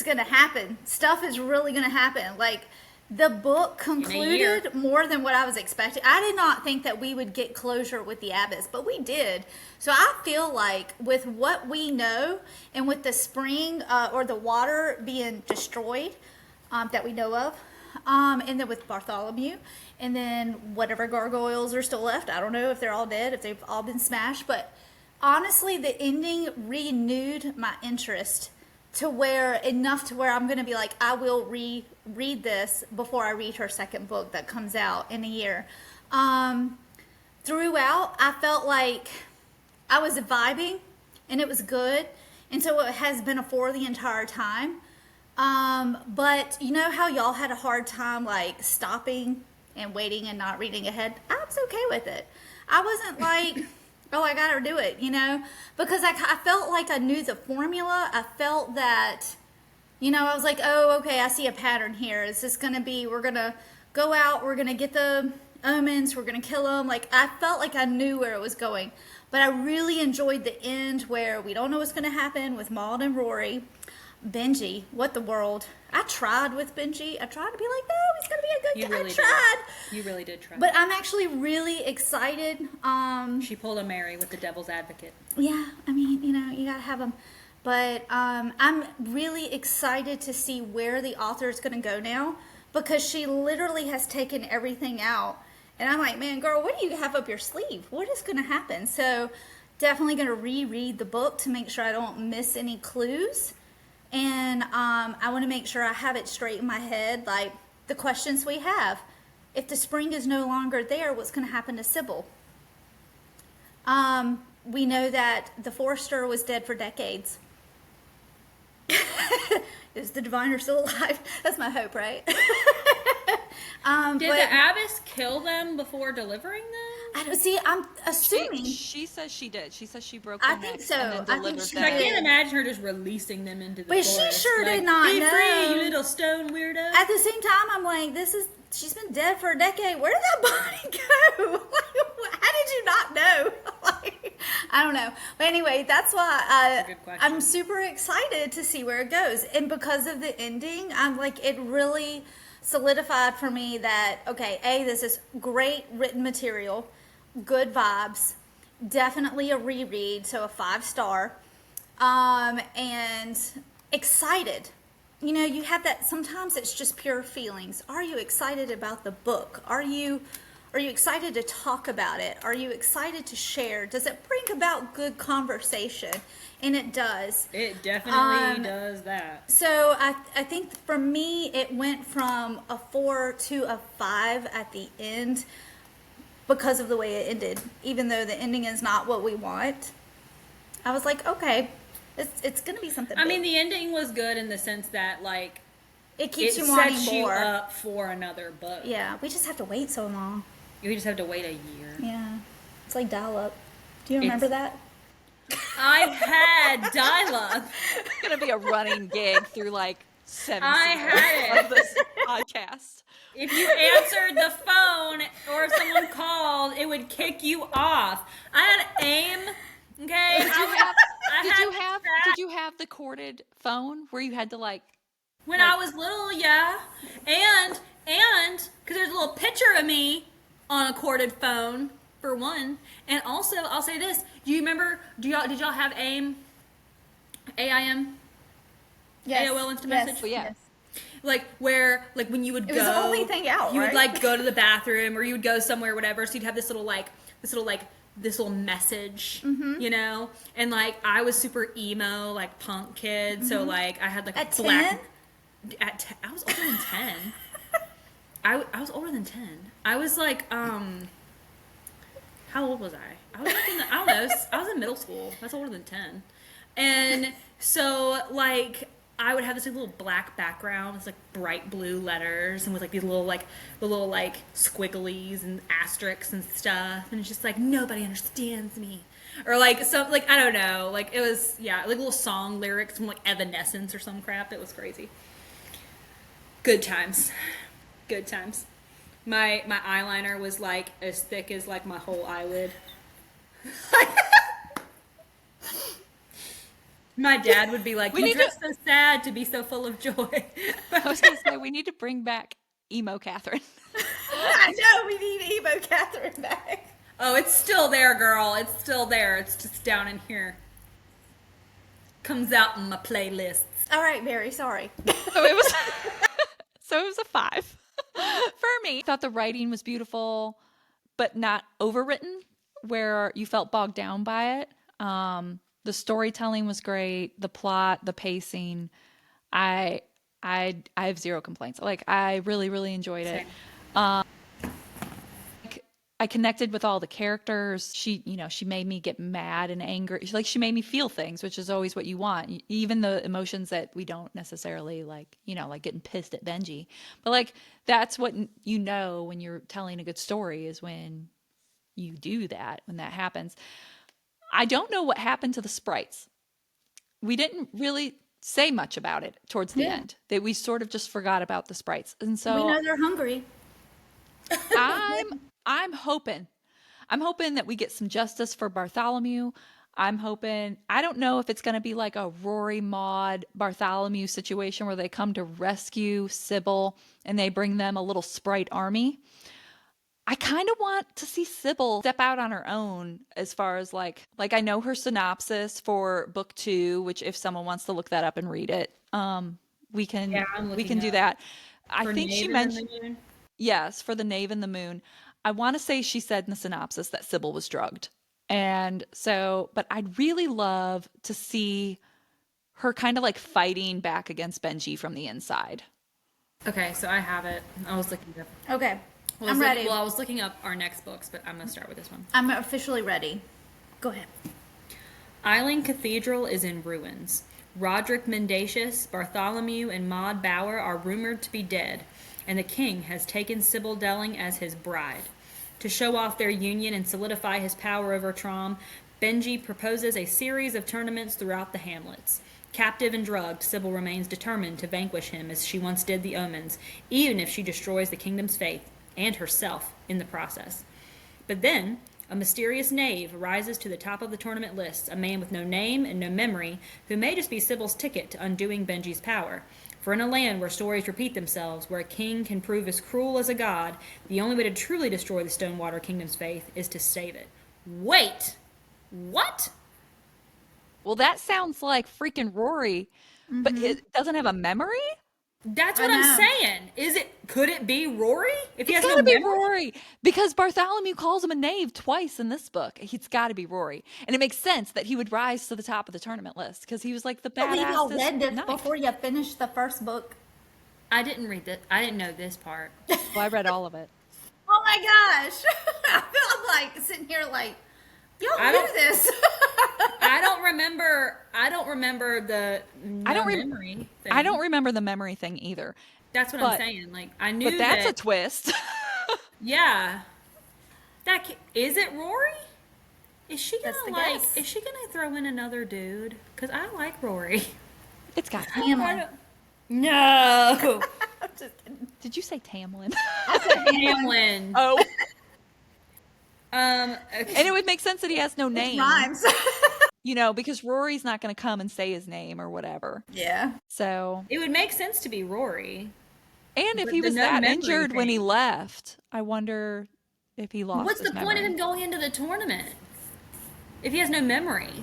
going to happen. Stuff is really going to happen. Like, the book concluded more than what I was expecting. I did not think that we would get closure with the Abbess, but we did. So I feel like with what we know and with the spring or the water being destroyed that we know of, and then with Bartholomew, and then whatever gargoyles are still left. I don't know if they're all dead, if they've all been smashed, but honestly, the ending renewed my interest to where I'm going to be like, I will read this before I read her second book that comes out in a year. Throughout, I felt like I was vibing and it was good. And so it has been a 4 the entire time. But you know how y'all had a hard time like stopping and waiting and not reading ahead? I was okay with it. I wasn't like, oh, I gotta do it, because I felt like I knew the formula. I felt that, I was like, oh, okay, I see a pattern here. Is this gonna be, we're gonna go out, we're gonna get the omens, we're gonna kill them. Like, I felt like I knew where it was going. But I really enjoyed the end where we don't know what's gonna happen with Maud and Rory. Benji, what the world. I tried with Benji. I tried to be like, no, he's going to be a good guy. I tried. You really did try. But I'm actually really excited. She pulled a Mary with the devil's advocate. Yeah, I mean, you got to have them. But I'm really excited to see where the author is going to go now because she literally has taken everything out. And I'm like, man, girl, what do you have up your sleeve? What is going to happen? So definitely going to reread the book to make sure I don't miss any clues. And I want to make sure I have it straight in my head, like the questions we have. If the spring is no longer there, what's going to happen to Sybil? We know that the Forester was dead for decades. Is the diviner still alive? That's my hope, right? Did the Abbess kill them before delivering them? I don't see. I'm assuming she says she did. She says she broke. I their think necks so. And then I think delivered she them. I can't imagine her just releasing them into the But forest. she sure like, did not be know. free, you little stone weirdo. At the same time, I'm like, she's been dead for a decade. Where did that body go? How did you not know? I don't know. But anyway, that's why That's a good question. I'm super excited to see where it goes. And because of the ending, I'm like, it really solidified for me that, okay, this is great written material, good vibes, definitely a reread, so a 5-star, and excited. You have that, sometimes it's just pure feelings. Are you excited about the book? Are you excited to talk about it? Are you excited to share? Does it bring about good conversation? And it does. It definitely does that. So I think for me, it went from a 4 to a 5 at the end because of the way it ended. Even though the ending is not what we want, I was like, okay, it's going to be something I big. mean, the ending was good in the sense that, like, it keeps it you wanting sets you more. up for another book. Yeah, we just have to wait so long. You just have to wait a year. Yeah, it's like dial-up. Do you remember that? I had dial-up. It's gonna be a running gig through like 7 I seasons had of this podcast. If you answered the phone or if someone called, it would kick you off. I had AIM. Okay. Did you have the corded phone where you had to like? When I was little, yeah. And because there's a little picture of me on a corded phone for one, and also I'll say this: do you remember? Did y'all have AIM? AIM? Yes. AOL Instant Yes. Message? Well, yeah. Yes. Like when you would go, was the only thing out, you right? would like go to the bathroom or you would go somewhere, whatever. So you'd have this little message, and like I was super emo, like punk kid. So like I had like At black. 10? I was older than 10. I was older than 10. I was like, how old was I? I was like I don't know. I was in middle school. That's older than 10. And so, like, I would have this like, little black background with like bright blue letters and with like these little like the little like squigglies and asterisks and stuff. And it's just like nobody understands me, or like some like I don't know. Like it was like little song lyrics from like Evanescence or some crap. It was crazy. Good times. Good times. My eyeliner was like as thick as like my whole eyelid. My dad would be like, We "You need dress so sad to be so full of joy." I was going to say, we need to bring back emo Catherine. I know we need emo Catherine back. Oh, it's still there, girl. It's still there. It's just down in here. Comes out in my playlists. All right, Mary. Sorry. So it was so it was a 5 for me. I thought the writing was beautiful, but not overwritten, where you felt bogged down by it. The storytelling was great, the plot, the pacing. I have zero complaints. Like I really, really enjoyed it. Same. I connected with all the characters. She made me get mad and angry. She made me feel things, which is always what you want. Even the emotions that we don't necessarily like, like getting pissed at Benji. But like, that's what when you're telling a good story is when you do that, when that happens. I don't know what happened to the sprites. We didn't really say much about it towards the end. That we sort of just forgot about the sprites. And so We know they're hungry. I'm hoping that we get some justice for Bartholomew. I don't know if it's going to be like a Rory Maud Bartholomew situation where they come to rescue Sybil and they bring them a little sprite army. I kind of want to see Sybil step out on her own as far as like I know her synopsis for book 2, which if someone wants to look that up and read it, we can do that. I think she mentioned yes, for the Knave and the Moon. I want to say she said in the synopsis that Sybil was drugged. And so, but I'd really love to see her kind of like fighting back against Benji from the inside. Okay, so I have it. I was looking up. Okay. I'm ready. I was looking up our next books, but I'm going to start with this one. I'm officially ready. Go ahead. Eiling Cathedral is in ruins. Roderick Mendacious, Bartholomew, and Maud Bower are rumored to be dead, and the king has taken Sybil Delling as his bride. To show off their union and solidify his power over Trom, Benji proposes a series of tournaments throughout the hamlets. Captive and drugged, Sybil remains determined to vanquish him as she once did the Omens, even if she destroys the kingdom's faith and herself in the process. But then, a mysterious knave rises to the top of the tournament lists, a man with no name and no memory, who may just be Sybil's ticket to undoing Benji's power. For in a land where stories repeat themselves, where a king can prove as cruel as a god, the only way to truly destroy the Stonewater Kingdom's faith is to save it. Wait! What? Well, that sounds like freaking Rory, but it doesn't have a memory? That's what I'm saying. Could it be Rory? If he It's has gotta no be memory? Rory because Bartholomew calls him a knave twice in this book. It's got to be Rory, and it makes sense that he would rise to the top of the tournament list because he was like the I believe y'all read this badass. before you finished the first book. I didn't read that. I didn't know this part. Well, I read all of it. Oh my gosh. I feel like sitting here like, y'all knew this. I don't remember the memory thing. I don't remember the memory thing either. That's what I'm saying. Like I knew But that's a twist. Yeah. Is it Rory? Is she That's gonna the like? guess. Is she gonna throw in another dude? Because I like Rory. It's got. Tamlin. No. I'm just kidding. Did you say Tamlin? Hamlin. Oh. Okay. And it would make sense that he has no name. Rhymes. Because Rory's not going to come and say his name or whatever. Yeah. So, It would make sense to be Rory. and if But he the was no that memory injured when he thing. left, I wonder if he lost What's his the point of memory. him going into the tournament if he has no memory?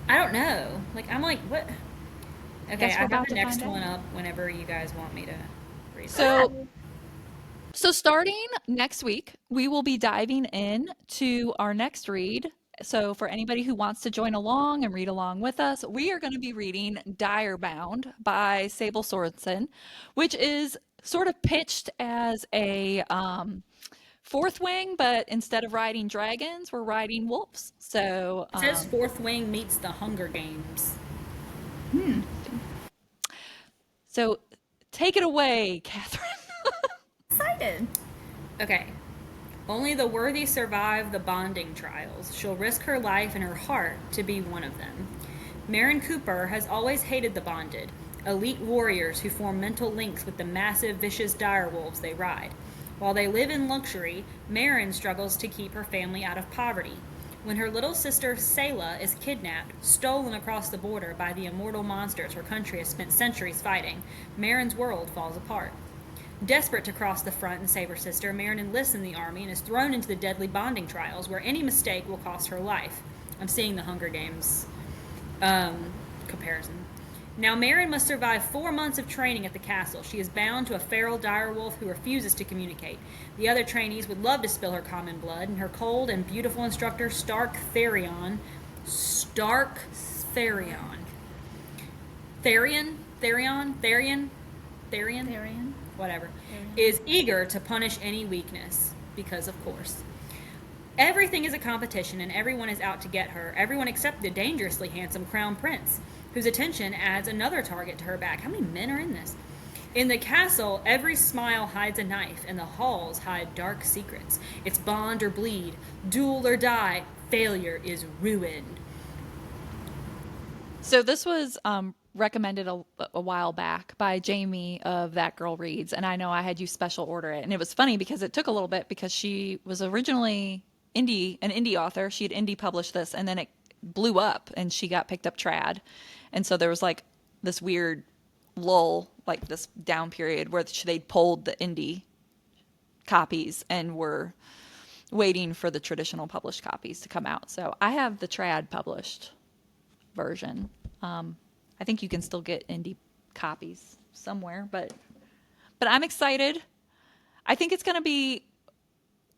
I don't know. Like I'm like, what? Okay, Guess we're I about got the to next find one out. up whenever you guys want me to read it. So starting next week, we will be diving in to our next read. So for anybody who wants to join along and read along with us, we are going to be reading Direbound by Sable Sorensen, which is sort of pitched as a fourth wing, but instead of riding dragons, we're riding wolves. So, It says Fourth Wing meets the Hunger Games. so take it away, Catherine. Excited. Okay. Only the worthy survive the bonding trials. She'll risk her life and her heart to be one of them. Marin Cooper has always hated the bonded, elite warriors who form mental links with the massive, vicious direwolves they ride. While they live in luxury, Marin struggles to keep her family out of poverty. When her little sister Selah is kidnapped, stolen across the border by the immortal monsters her country has spent centuries fighting, Marin's world falls apart. Desperate to cross the front and save her sister, Marin enlists in the army and is thrown into the deadly bonding trials where any mistake will cost her life. I'm seeing the Hunger Games comparison. Now Marin must survive 4 months of training at the castle. She is bound to a feral direwolf who refuses to communicate. The other trainees would love to spill her common blood, and her cold and beautiful instructor, Therion, whatever, is eager to punish any weakness, because of course. Everything is a competition and everyone is out to get her, everyone except the dangerously handsome crown prince, whose attention adds another target to her back. How many men are in this? In the castle, every smile hides a knife, and the halls hide dark secrets. It's bond or bleed, duel or die, failure is ruined. So this was recommended a while back by Jamie of That Girl Reads, and I know I had you special order it, and it was funny because it took a little bit because she was originally an indie author. She had indie published this, and then it blew up, and she got picked up trad, and so there was like this weird lull, like this down period where they'd pulled the indie copies and were waiting for the traditional published copies to come out. So I have the trad published version. I think you can still get indie copies somewhere, but I'm excited. I think it's going to be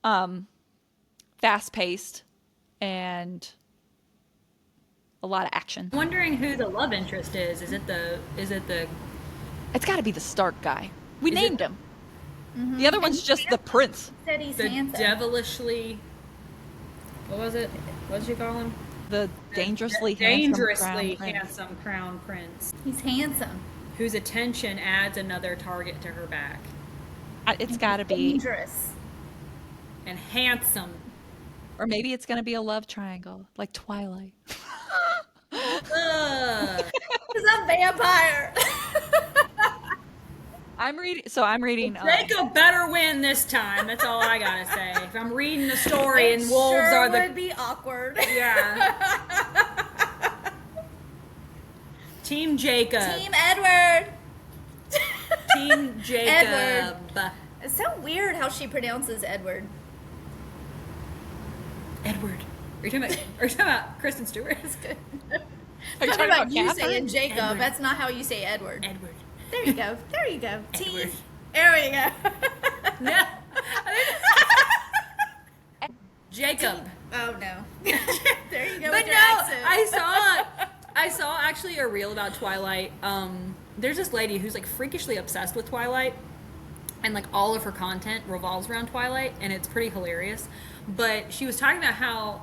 fast paced and a lot of action. I'm wondering who the love interest is. Is it the It's got to be the Stark guy. We Is named it- him. The other one's just the prince. Said he's the handsome. devilishly, what was it? What did you call him? The dangerously Dangerously handsome handsome crown prince, He's handsome. whose attention adds another target to her back. It's got to be, Dangerous. And handsome. or maybe it's going to be a love triangle like Twilight. Ugh. He's a vampire. I'm reading. Jacob better win this time. That's all I gotta say. If I'm reading the story and wolves sure are the would be awkward. yeah. Team Jacob. Team Edward. Team Jacob. Edward. It's so weird how she pronounces Edward. Edward. Are you talking about Kristen Stewart? It's good. Are you Talking about you Catherine? saying Jacob. Edward. That's not how you say Edward. Edward. There you go. There you go. Team. Edward. There we go. No. Jacob. Oh no. There you go. But with your no, accent. I saw actually a reel about Twilight. There's this lady who's like freakishly obsessed with Twilight, and like all of her content revolves around Twilight, and it's pretty hilarious. But she was talking about how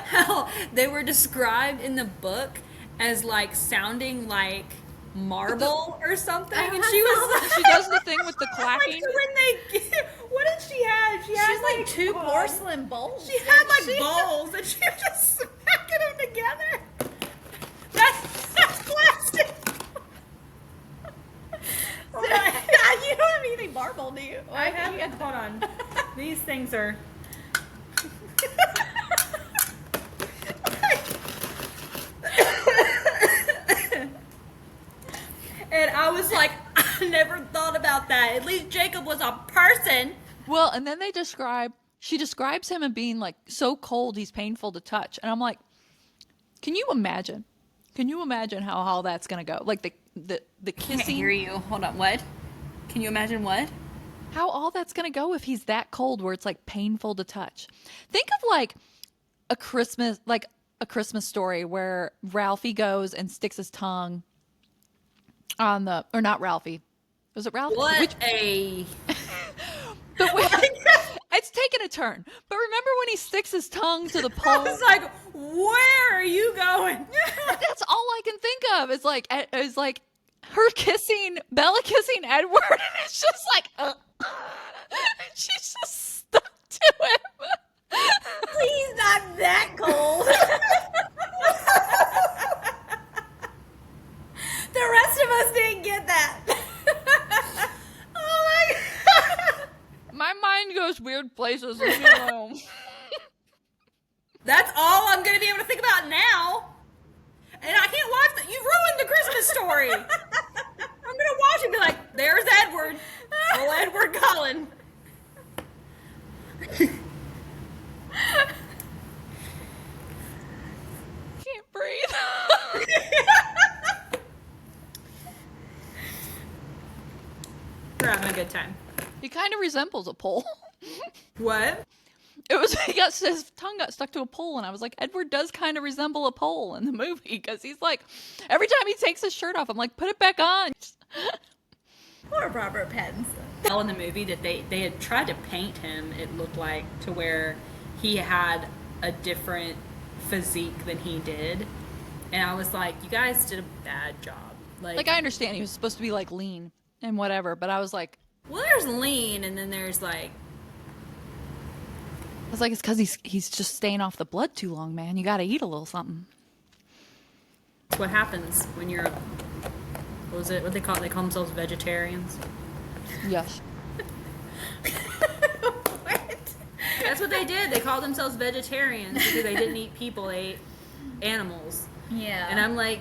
how they were described in the book as like sounding like marble or something, and she was She does the thing with the clacking. like, so when they what did she have? She had She's like two porcelain bowls. She had like Isn't she? bowls, and she was just smacking them together. That's plastic. You don't have anything marble, do you? I have. Hold on. These things are. And I was like, I never thought about that. At least Jacob was a person. Well, and then she describes him as being like so cold he's painful to touch. And I'm like, can you imagine? Can you imagine how all that's going to go? Like the kissing. you. Hold on. What? Can you imagine what? How all that's going to go if he's that cold where it's like painful to touch. Think of like a Christmas Story where Ralphie goes and sticks his tongue on or not Ralphie. Was it Ralph? What a... But it's taken a turn. But remember when he sticks his tongue to the I pole? was like, where are you going? That's all I can think of. Is like her kissing, Bella kissing Edward, and it's just like, she's just stuck to him. Please, not that cold. The rest of us didn't get that. Oh my God. My mind goes weird places. Leave me alone. That's all I'm going to be able to think about now. And I can't watch that. You've ruined the Christmas story. I'm going to watch it and be like, there's Edward. Oh, Edward Cullen. Can't breathe. We're having a good time. He kind of resembles a pole. What? It was his tongue got stuck to a pole, and I was like, Edward does kind of resemble a pole in the movie because he's like, every time he takes his shirt off, I'm like, put it back on. Poor Robert Pattinson. Well, in the movie that they had tried to paint him, it looked like, to where he had a different physique than he did, and I was like, you guys did a bad job. Like I understand he was supposed to be like lean and whatever, but I was like, well, there's lean, and then there's like. it's because he's just staying off the blood too long, man. You got to eat a little something. It's what happens when you're what was it? What they call it? They call themselves vegetarians. Yes. What? That's what they did. They called themselves vegetarians because they didn't eat people. They ate animals. Yeah. And I'm like,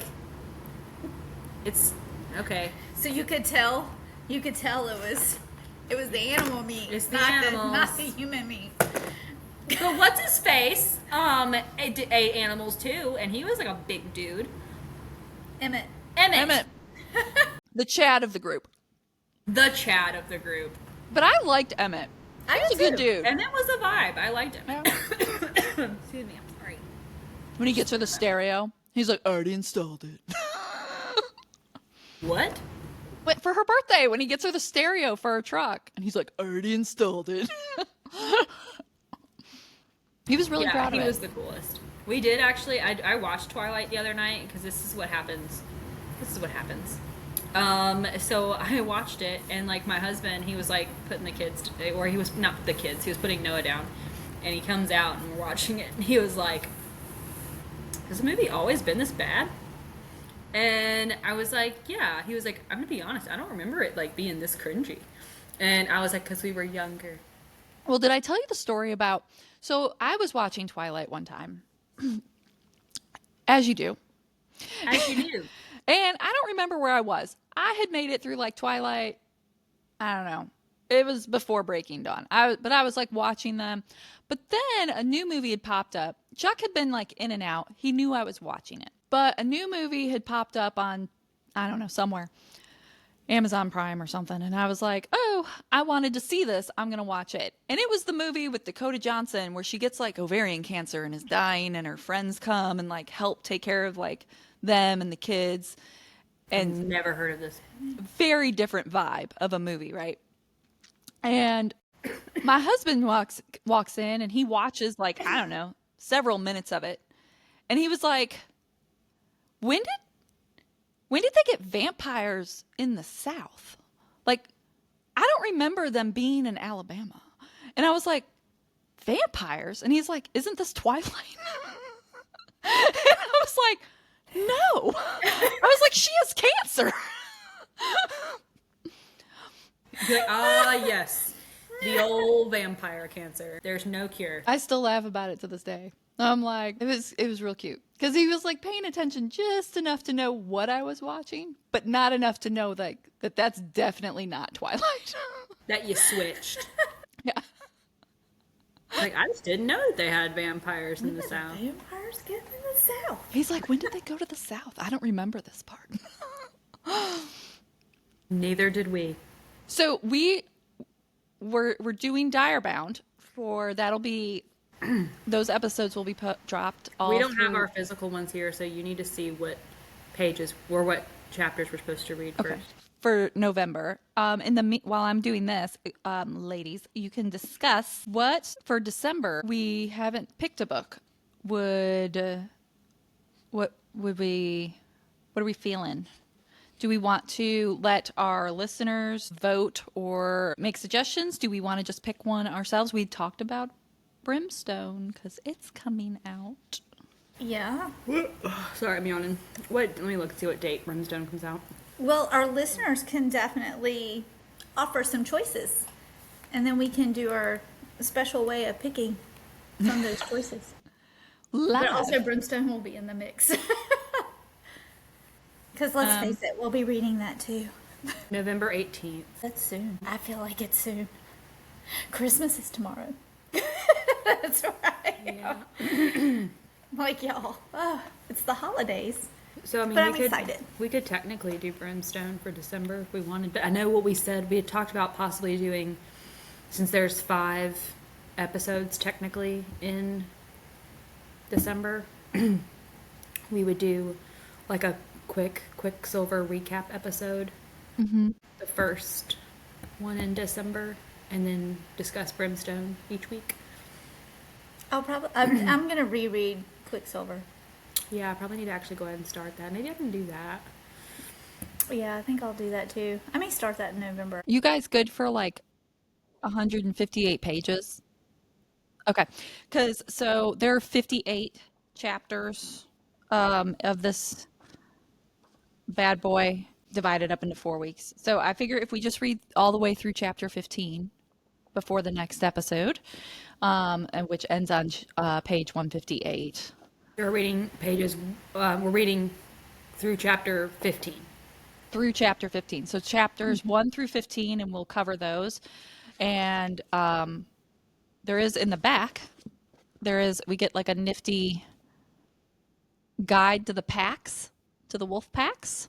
it's okay. So you could tell it was the animal meat. It's the not animals. not the human meat. But what's his face? Ate animals too, and he was like a big dude. Emmett. Emmett. The Chad of the group. The Chad of the group. But I liked Emmett. I He's a did good too. dude. And that was a vibe. I liked him. Yeah. Excuse me, I'm sorry. When he gets her the stereo, he's like, I already installed it. What? Wait, for her birthday, when he gets her the stereo for her truck, and he's like, I already installed it. He was really proud of it. He was the coolest. We did actually. I watched Twilight the other night because this is what happens. So I watched it, and like my husband, he was like putting the kids, or he was not the kids. He was putting Noah down, and he comes out and we're watching it, and he was like, "Has the movie always been this bad?" And I was like, "Yeah." He was like, "I'm gonna be honest. I don't remember it like being this cringy." And I was like, "Cause we were younger." Well, did I tell you the story about... So I was watching Twilight one time, as you do. As you do. And I don't remember where I was. I had made it through like Twilight. I don't know. It was before Breaking Dawn. But I was like watching them. But then a new movie had popped up. Chuck had been like in and out. He knew I was watching it. But a new movie had popped up on, I don't know, somewhere. Amazon Prime or something. And I was like, oh, I wanted to see this. I'm going to watch it. And it was the movie with Dakota Johnson where she gets like ovarian cancer and is dying, and her friends come and like help take care of like them and the kids. And Never heard of this. very different vibe of a movie, right? And my husband walks in and he watches like, I don't know, several minutes of it. And he was like, when did they get vampires in the South? Like, I don't remember them being in Alabama. And I was like, vampires? And he's like, isn't this Twilight? And I was like, no. I was like, she has cancer. You're like, yes. The old vampire cancer. There's no cure. I still laugh about it to this day. I'm like, it was real cute. Because he was like paying attention just enough to know what I was watching, but not enough to know that's definitely not Twilight. That you switched. Yeah. Like, I just didn't know that they had vampires in the South. Vampires get in the South. He's like, when did they go to the South? I don't remember this part. Neither did we. So we're doing Direbound that'll be those episodes will be dropped all We don't have through- our physical ones here, so you need to see what pages or what chapters we're supposed to read Okay. first. for November. While I'm doing this, ladies, you can discuss what for December. We haven't picked a book. What would we? What are we feeling? Do we want to let our listeners vote or make suggestions? Do we want to just pick one ourselves? We talked about Brimstone because it's coming out. Yeah. Sorry, I'm yawning. Let me look and see what date Brimstone comes out. Well, our listeners can definitely offer some choices, and then we can do our special way of picking from those choices. Live. But also, Brimstone will be in the mix. Because let's face it, we'll be reading that too. November 18th. That's soon. I feel like it's soon. Christmas is tomorrow. That's right. Yeah. Like, y'all, it's the holidays. So, I mean, But I'm excited. We could technically do Brimstone for December if we wanted. But I know what we said. We had talked about possibly doing, since there's 5 episodes technically in December, we would do like a Quicksilver recap episode. Mm-hmm. The first one in December, and then discuss Brimstone each week. I'm going to reread Quicksilver. Yeah, I probably need to actually go ahead and start that. Maybe I can do that. Yeah, I think I'll do that too. I may start that in November. You guys good for like 158 pages? Okay. So there are 58 chapters of this bad boy divided up into 4 weeks. So I figure if we just read all the way through chapter 15 before the next episode, and which ends on page 158. We're reading we're reading through chapter 15. Through chapter 15. So chapters 1 through 15, and we'll cover those. And there is in the back, we get like a nifty guide to the packs, to the wolf packs,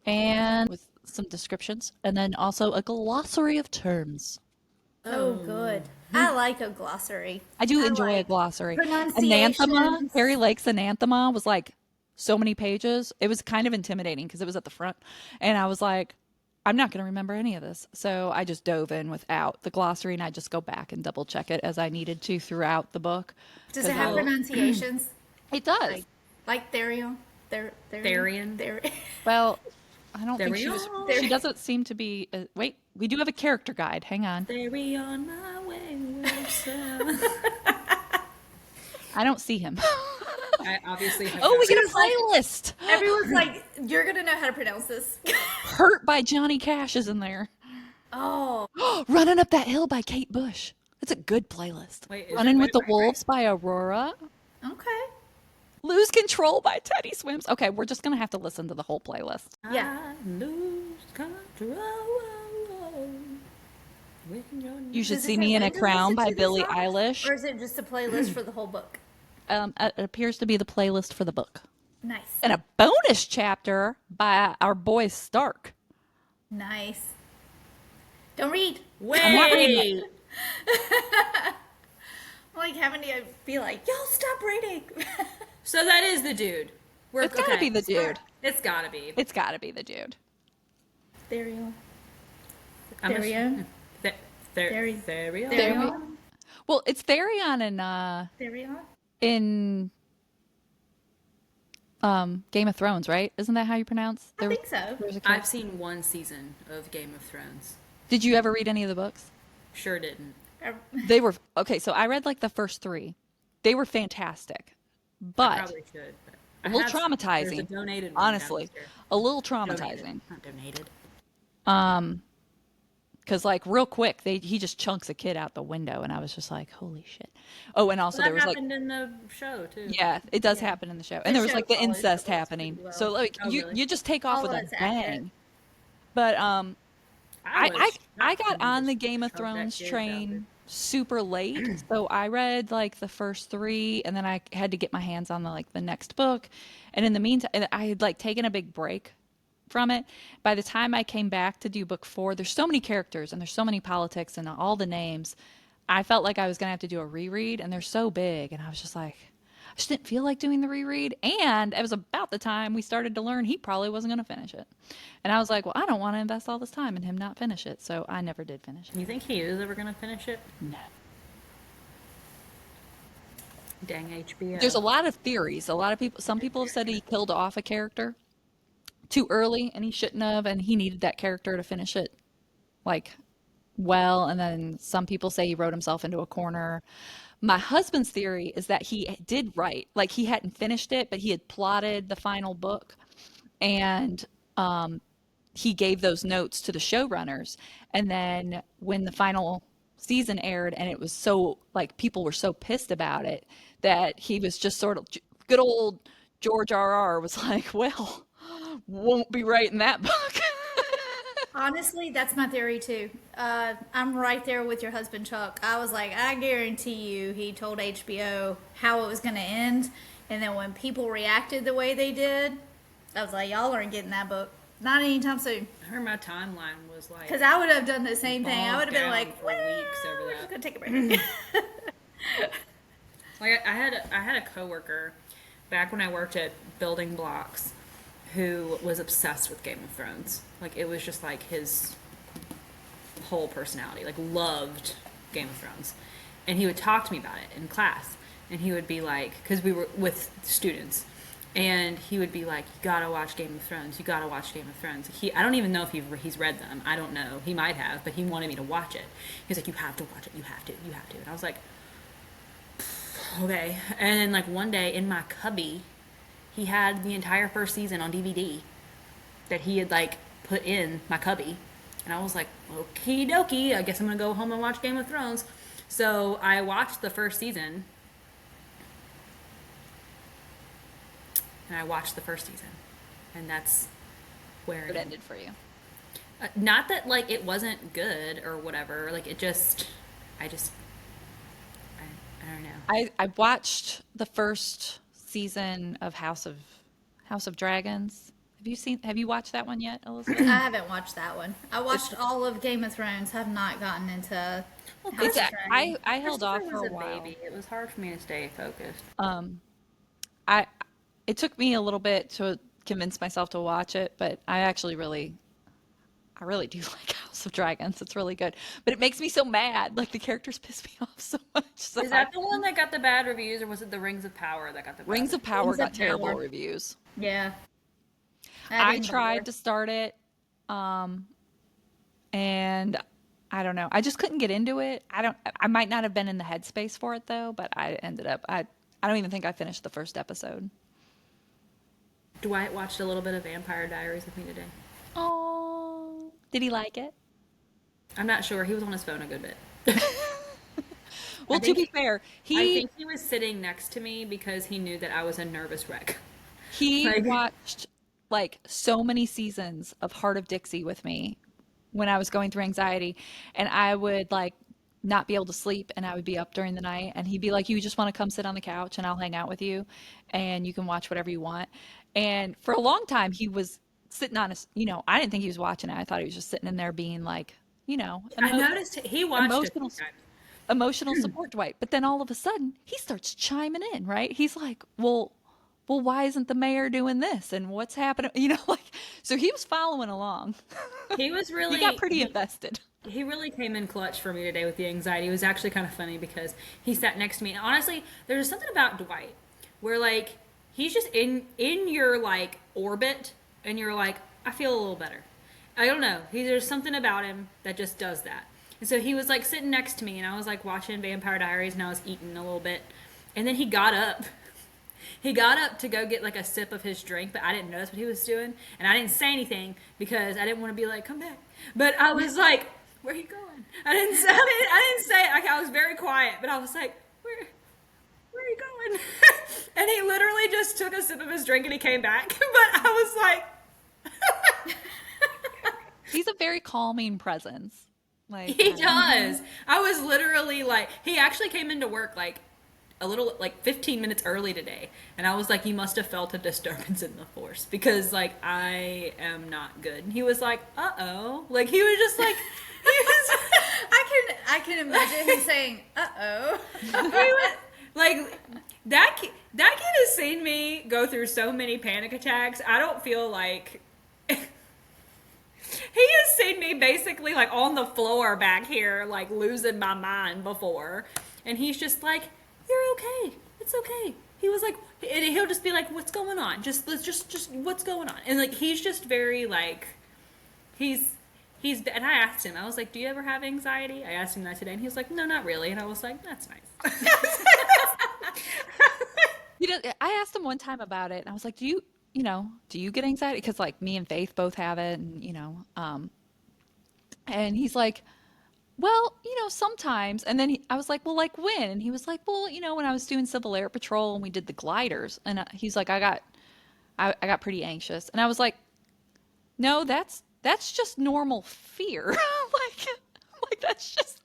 and with some descriptions, and then also a glossary of terms. Oh, good. I like a glossary. I do enjoy a like glossary. pronunciations. Anathema, Harry Lake's Anathema was like so many pages. It was kind of intimidating because it was at the front. And I was like, I'm not going to remember any of this. So I just dove in without the glossary, and I just go back and double check it as I needed to throughout the book. Does it have pronunciations? It does. Like Therion? Therion? Well, I don't think Therion? she doesn't seem to be. Wait, we do have a character guide. Hang on. They're on my wayward son. I don't see him. I obviously have Oh, we get a She's like- playlist. Everyone's like, you're going to know how to pronounce this. Hurt by Johnny Cash is in there. Oh. Running Up That Hill by Kate Bush. It's a good playlist. Wait, is Running it- with the wait. Wolves by Aurora. Okay. Lose Control by Teddy Swims. Okay, we're just going to have to listen to the whole playlist. Yeah. I lose control when you're You Should Does it See say Me in a when to Crown listen by to the Billie songs? Eilish. Or is it just a playlist for the whole book? It appears to be the playlist for the book. Nice. And a bonus chapter by our boy Stark. Nice. Don't read. I'm not reading Wait! I'm like having to be like, y'all stop reading. So that is the dude. It's gotta be the dude. It's gotta be. It's gotta be the dude. Therion. I'm Therion. Therion. Therion. Well, it's Therion Therion. in Game of Thrones, right? Isn't that how you pronounce? I think so. There's a I've character. seen one season of Game of Thrones. Did you ever read any of the books? Sure didn't. They were okay. So I read like the first 3. They were fantastic, I but probably should. But a I little have- there's a traumatizing. donated one Honestly, downstairs. a little Donated, traumatizing. not donated. Because like real quick, he just chunks a kid out the window, and I was just like, holy shit. Oh, and also Well, there that was like, happened in the show too. yeah, it does happen in the show, and The there was show like the follows the incest books happening. pretty well. So like Oh, you really? you just take off All with a that's accurate. bang. But I was I got shocked on when the you Game of shoved that Thrones kid out train super late, so I read like the first 3, and then I had to get my hands on the next book, and in the meantime, and I had like taken a big break from it. By the time I came back to do book 4, there's so many characters and there's so many politics and all the names. I felt like I was gonna have to do a reread, and they're so big, and I was just like, I just didn't feel like doing the reread. And it was about the time we started to learn he probably wasn't going to finish it. And I was like, well, I don't want to invest all this time in him not finish it. So I never did finish it. You think he is ever gonna finish it? No. Dang HBO. There's a lot of theories. A lot of people, some people have said he killed off a character too early and he shouldn't have, and he needed that character to finish it like well. And then some people say he wrote himself into a corner. My husband's theory is that he did write, like he hadn't finished it, but he had plotted the final book, and he gave those notes to the showrunners. And then when the final season aired and it was so like people were so pissed about it that he was just sort of good old George R.R. was like, well, won't be writing that book. Honestly, that's my theory too. I'm right there with your husband, Chuck. I was like, I guarantee you he told HBO how it was going to end. And then when people reacted the way they did, I was like, y'all aren't getting that book. Not anytime soon. I heard my timeline was like, Because I would have done the same thing. I would have been down like, for well, weeks over we're that. just going to take a break. like I had a coworker back when I worked at Building Blocks who was obsessed with Game of Thrones. Like it was just like his whole personality. Like loved Game of Thrones, and he would talk to me about it in class. And he would be like, because we were with students, and he would be like, "You gotta watch Game of Thrones. You gotta watch Game of Thrones." I don't even know if he's read them. I don't know. He might have, but he wanted me to watch it. He's like, "You have to watch it. You have to. You have to." And I was like, "Okay." And then like one day in my cubby, he had the entire first season on DVD that he had like put in my cubby, and I was like, "Okie dokie. I guess I'm gonna go home and watch Game of Thrones." So I watched the first season. And I watched the first season, and that's where It ended for you. not that like it wasn't good or whatever. Like it just, I don't know. I watched the first season of House of Dragons. Have you watched that one yet, Elizabeth? I haven't watched that one. I watched all of Game of Thrones. Have not gotten into House of Dragons. I held off for was a while. baby. It was hard for me to stay focused. I it took me a little bit to convince myself to watch it, but I really do like House of Dragons. It's really good, but it makes me so mad. Like the characters piss me off so much. So Is that the one that got the bad reviews, or was it the Rings of Power that got the bad Rings of Power Rings of got terrible Power. reviews. Yeah. I didn't tried bother. to start it, and I don't know. I just couldn't get into it. I might not have been in the headspace for it though, but I ended up. I don't even think I finished the first episode. Dwight watched a little bit of Vampire Diaries with me today. Oh, did he like it? I'm not sure. He was on his phone a good bit. Well, to think- be fair, I think he was sitting next to me because he knew that I was a nervous wreck. he like- watched like so many seasons of Heart of Dixie with me when I was going through anxiety, and I would like not be able to sleep, and I would be up during the night, and he'd be like, "You just want to come sit on the couch and I'll hang out with you and you can watch whatever you want." And for a long time he was sitting on his, I didn't think he was watching it. I thought he was just sitting in there being like, I noticed he watched it a few emotional times. emotional support Dwight. But then all of a sudden he starts chiming in, right? He's like, well, why isn't the mayor doing this? And what's happening? Like, so he was following along. He was really He got pretty invested. He really came in clutch for me today with the anxiety. It was actually kind of funny because he sat next to me. And honestly, there's something about Dwight where like he's just in your like orbit, and you're like, I feel a little better. I don't know. There's something about him that just does that. And so he was like sitting next to me, and I was like watching Vampire Diaries, and I was eating a little bit. And then he got up. He got up to go get like a sip of his drink, but I didn't notice what he was doing, and I didn't say anything because I didn't want to be like, "Come back." But I was like, "Where are you going?" I didn't say it. I was very quiet, but I was like, "Where are you going?" And he literally just took a sip of his drink and he came back. But I was like, He's a very calming presence. Like he does. I was literally like, he actually came into work like a little like 15 minutes early today, and I was like, you must have felt a disturbance in the force because like I am not good. And he was like, uh-oh. Like he was just like he was I can imagine him saying, "Uh-oh." he was, like that I go through so many panic attacks. I don't feel like he has seen me basically like on the floor back here, like losing my mind before. And he's just like, "You're okay. It's okay." He was like, and he'll just be like, "What's going on? Just what's going on?" And like, he's just very like, and I asked him, I was like, "Do you ever have anxiety?" I asked him that today, and he was like, "No, not really." And I was like, "That's nice." I asked him one time about it, and I was like, do you get anxiety? Because like me and Faith both have it, and and he's like, well, sometimes. And then I was like, well, like when? And he was like, well, when I was doing Civil Air Patrol and we did the gliders, and he's like, I got pretty anxious, and I was like, no, that's just normal fear, like that's just.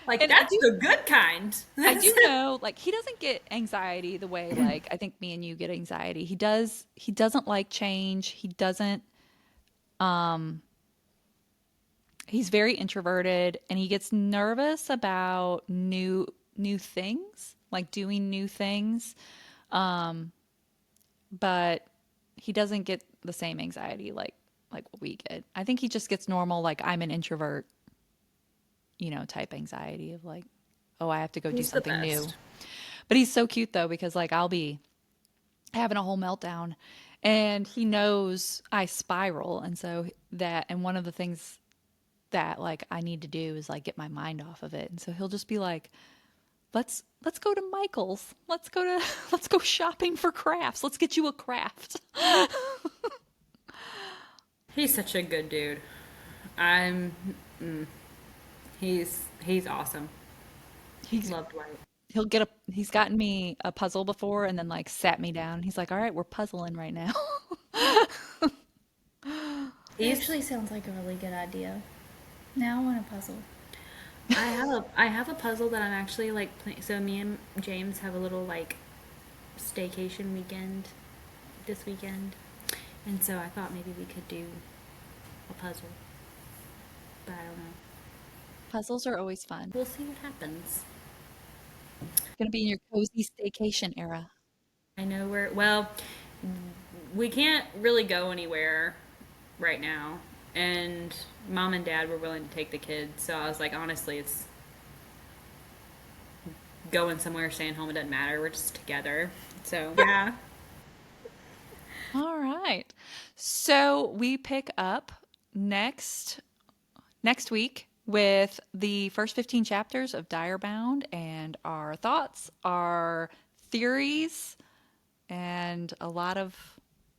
Like, And I that's do the good kind. I do know, like, he doesn't get anxiety the way, like, I think me and you get anxiety. He doesn't like change. Um, he's very introverted, and he gets nervous about new things, like doing new things. Um, but he doesn't get the same anxiety like what we get. I think he just gets normal, like, I'm an introvert, type anxiety of like, oh, I have to go do He's the something new. best. But he's so cute though, because like I'll be having a whole meltdown, and he knows I spiral, and and one of the things that like I need to do is like get my mind off of it. And so he'll just be like, let's go to Michael's. Let's go shopping for crafts. Let's get you a craft. He's such a good dude. I'm. He's awesome. He's Loved White. he's gotten me a puzzle before and then like sat me down. He's like, "All right, we're puzzling right now." It actually sounds like a really good idea. Now I want a puzzle. I have a puzzle that I'm actually like so me and James have a little like staycation weekend this weekend. And so I thought maybe we could do a puzzle. But I don't know. Puzzles are always fun. We'll see what happens. Gonna be in your cozy staycation era. I know well, we can't really go anywhere right now. And mom and dad were willing to take the kids. So I was like, honestly, it's going somewhere, staying home, it doesn't matter. We're just together. So, yeah. All right. So we pick up next week with the first 15 chapters of Direbound and our thoughts, our theories, and a lot of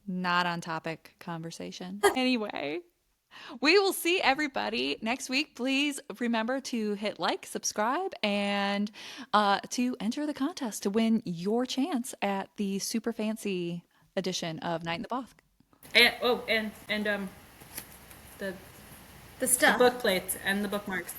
not on topic conversation. Anyway, we will see everybody next week. Please remember to hit like, subscribe, and to enter the contest to win your chance at the super fancy edition of Night in the Both. And the The the stuff. book plates and the bookmarks.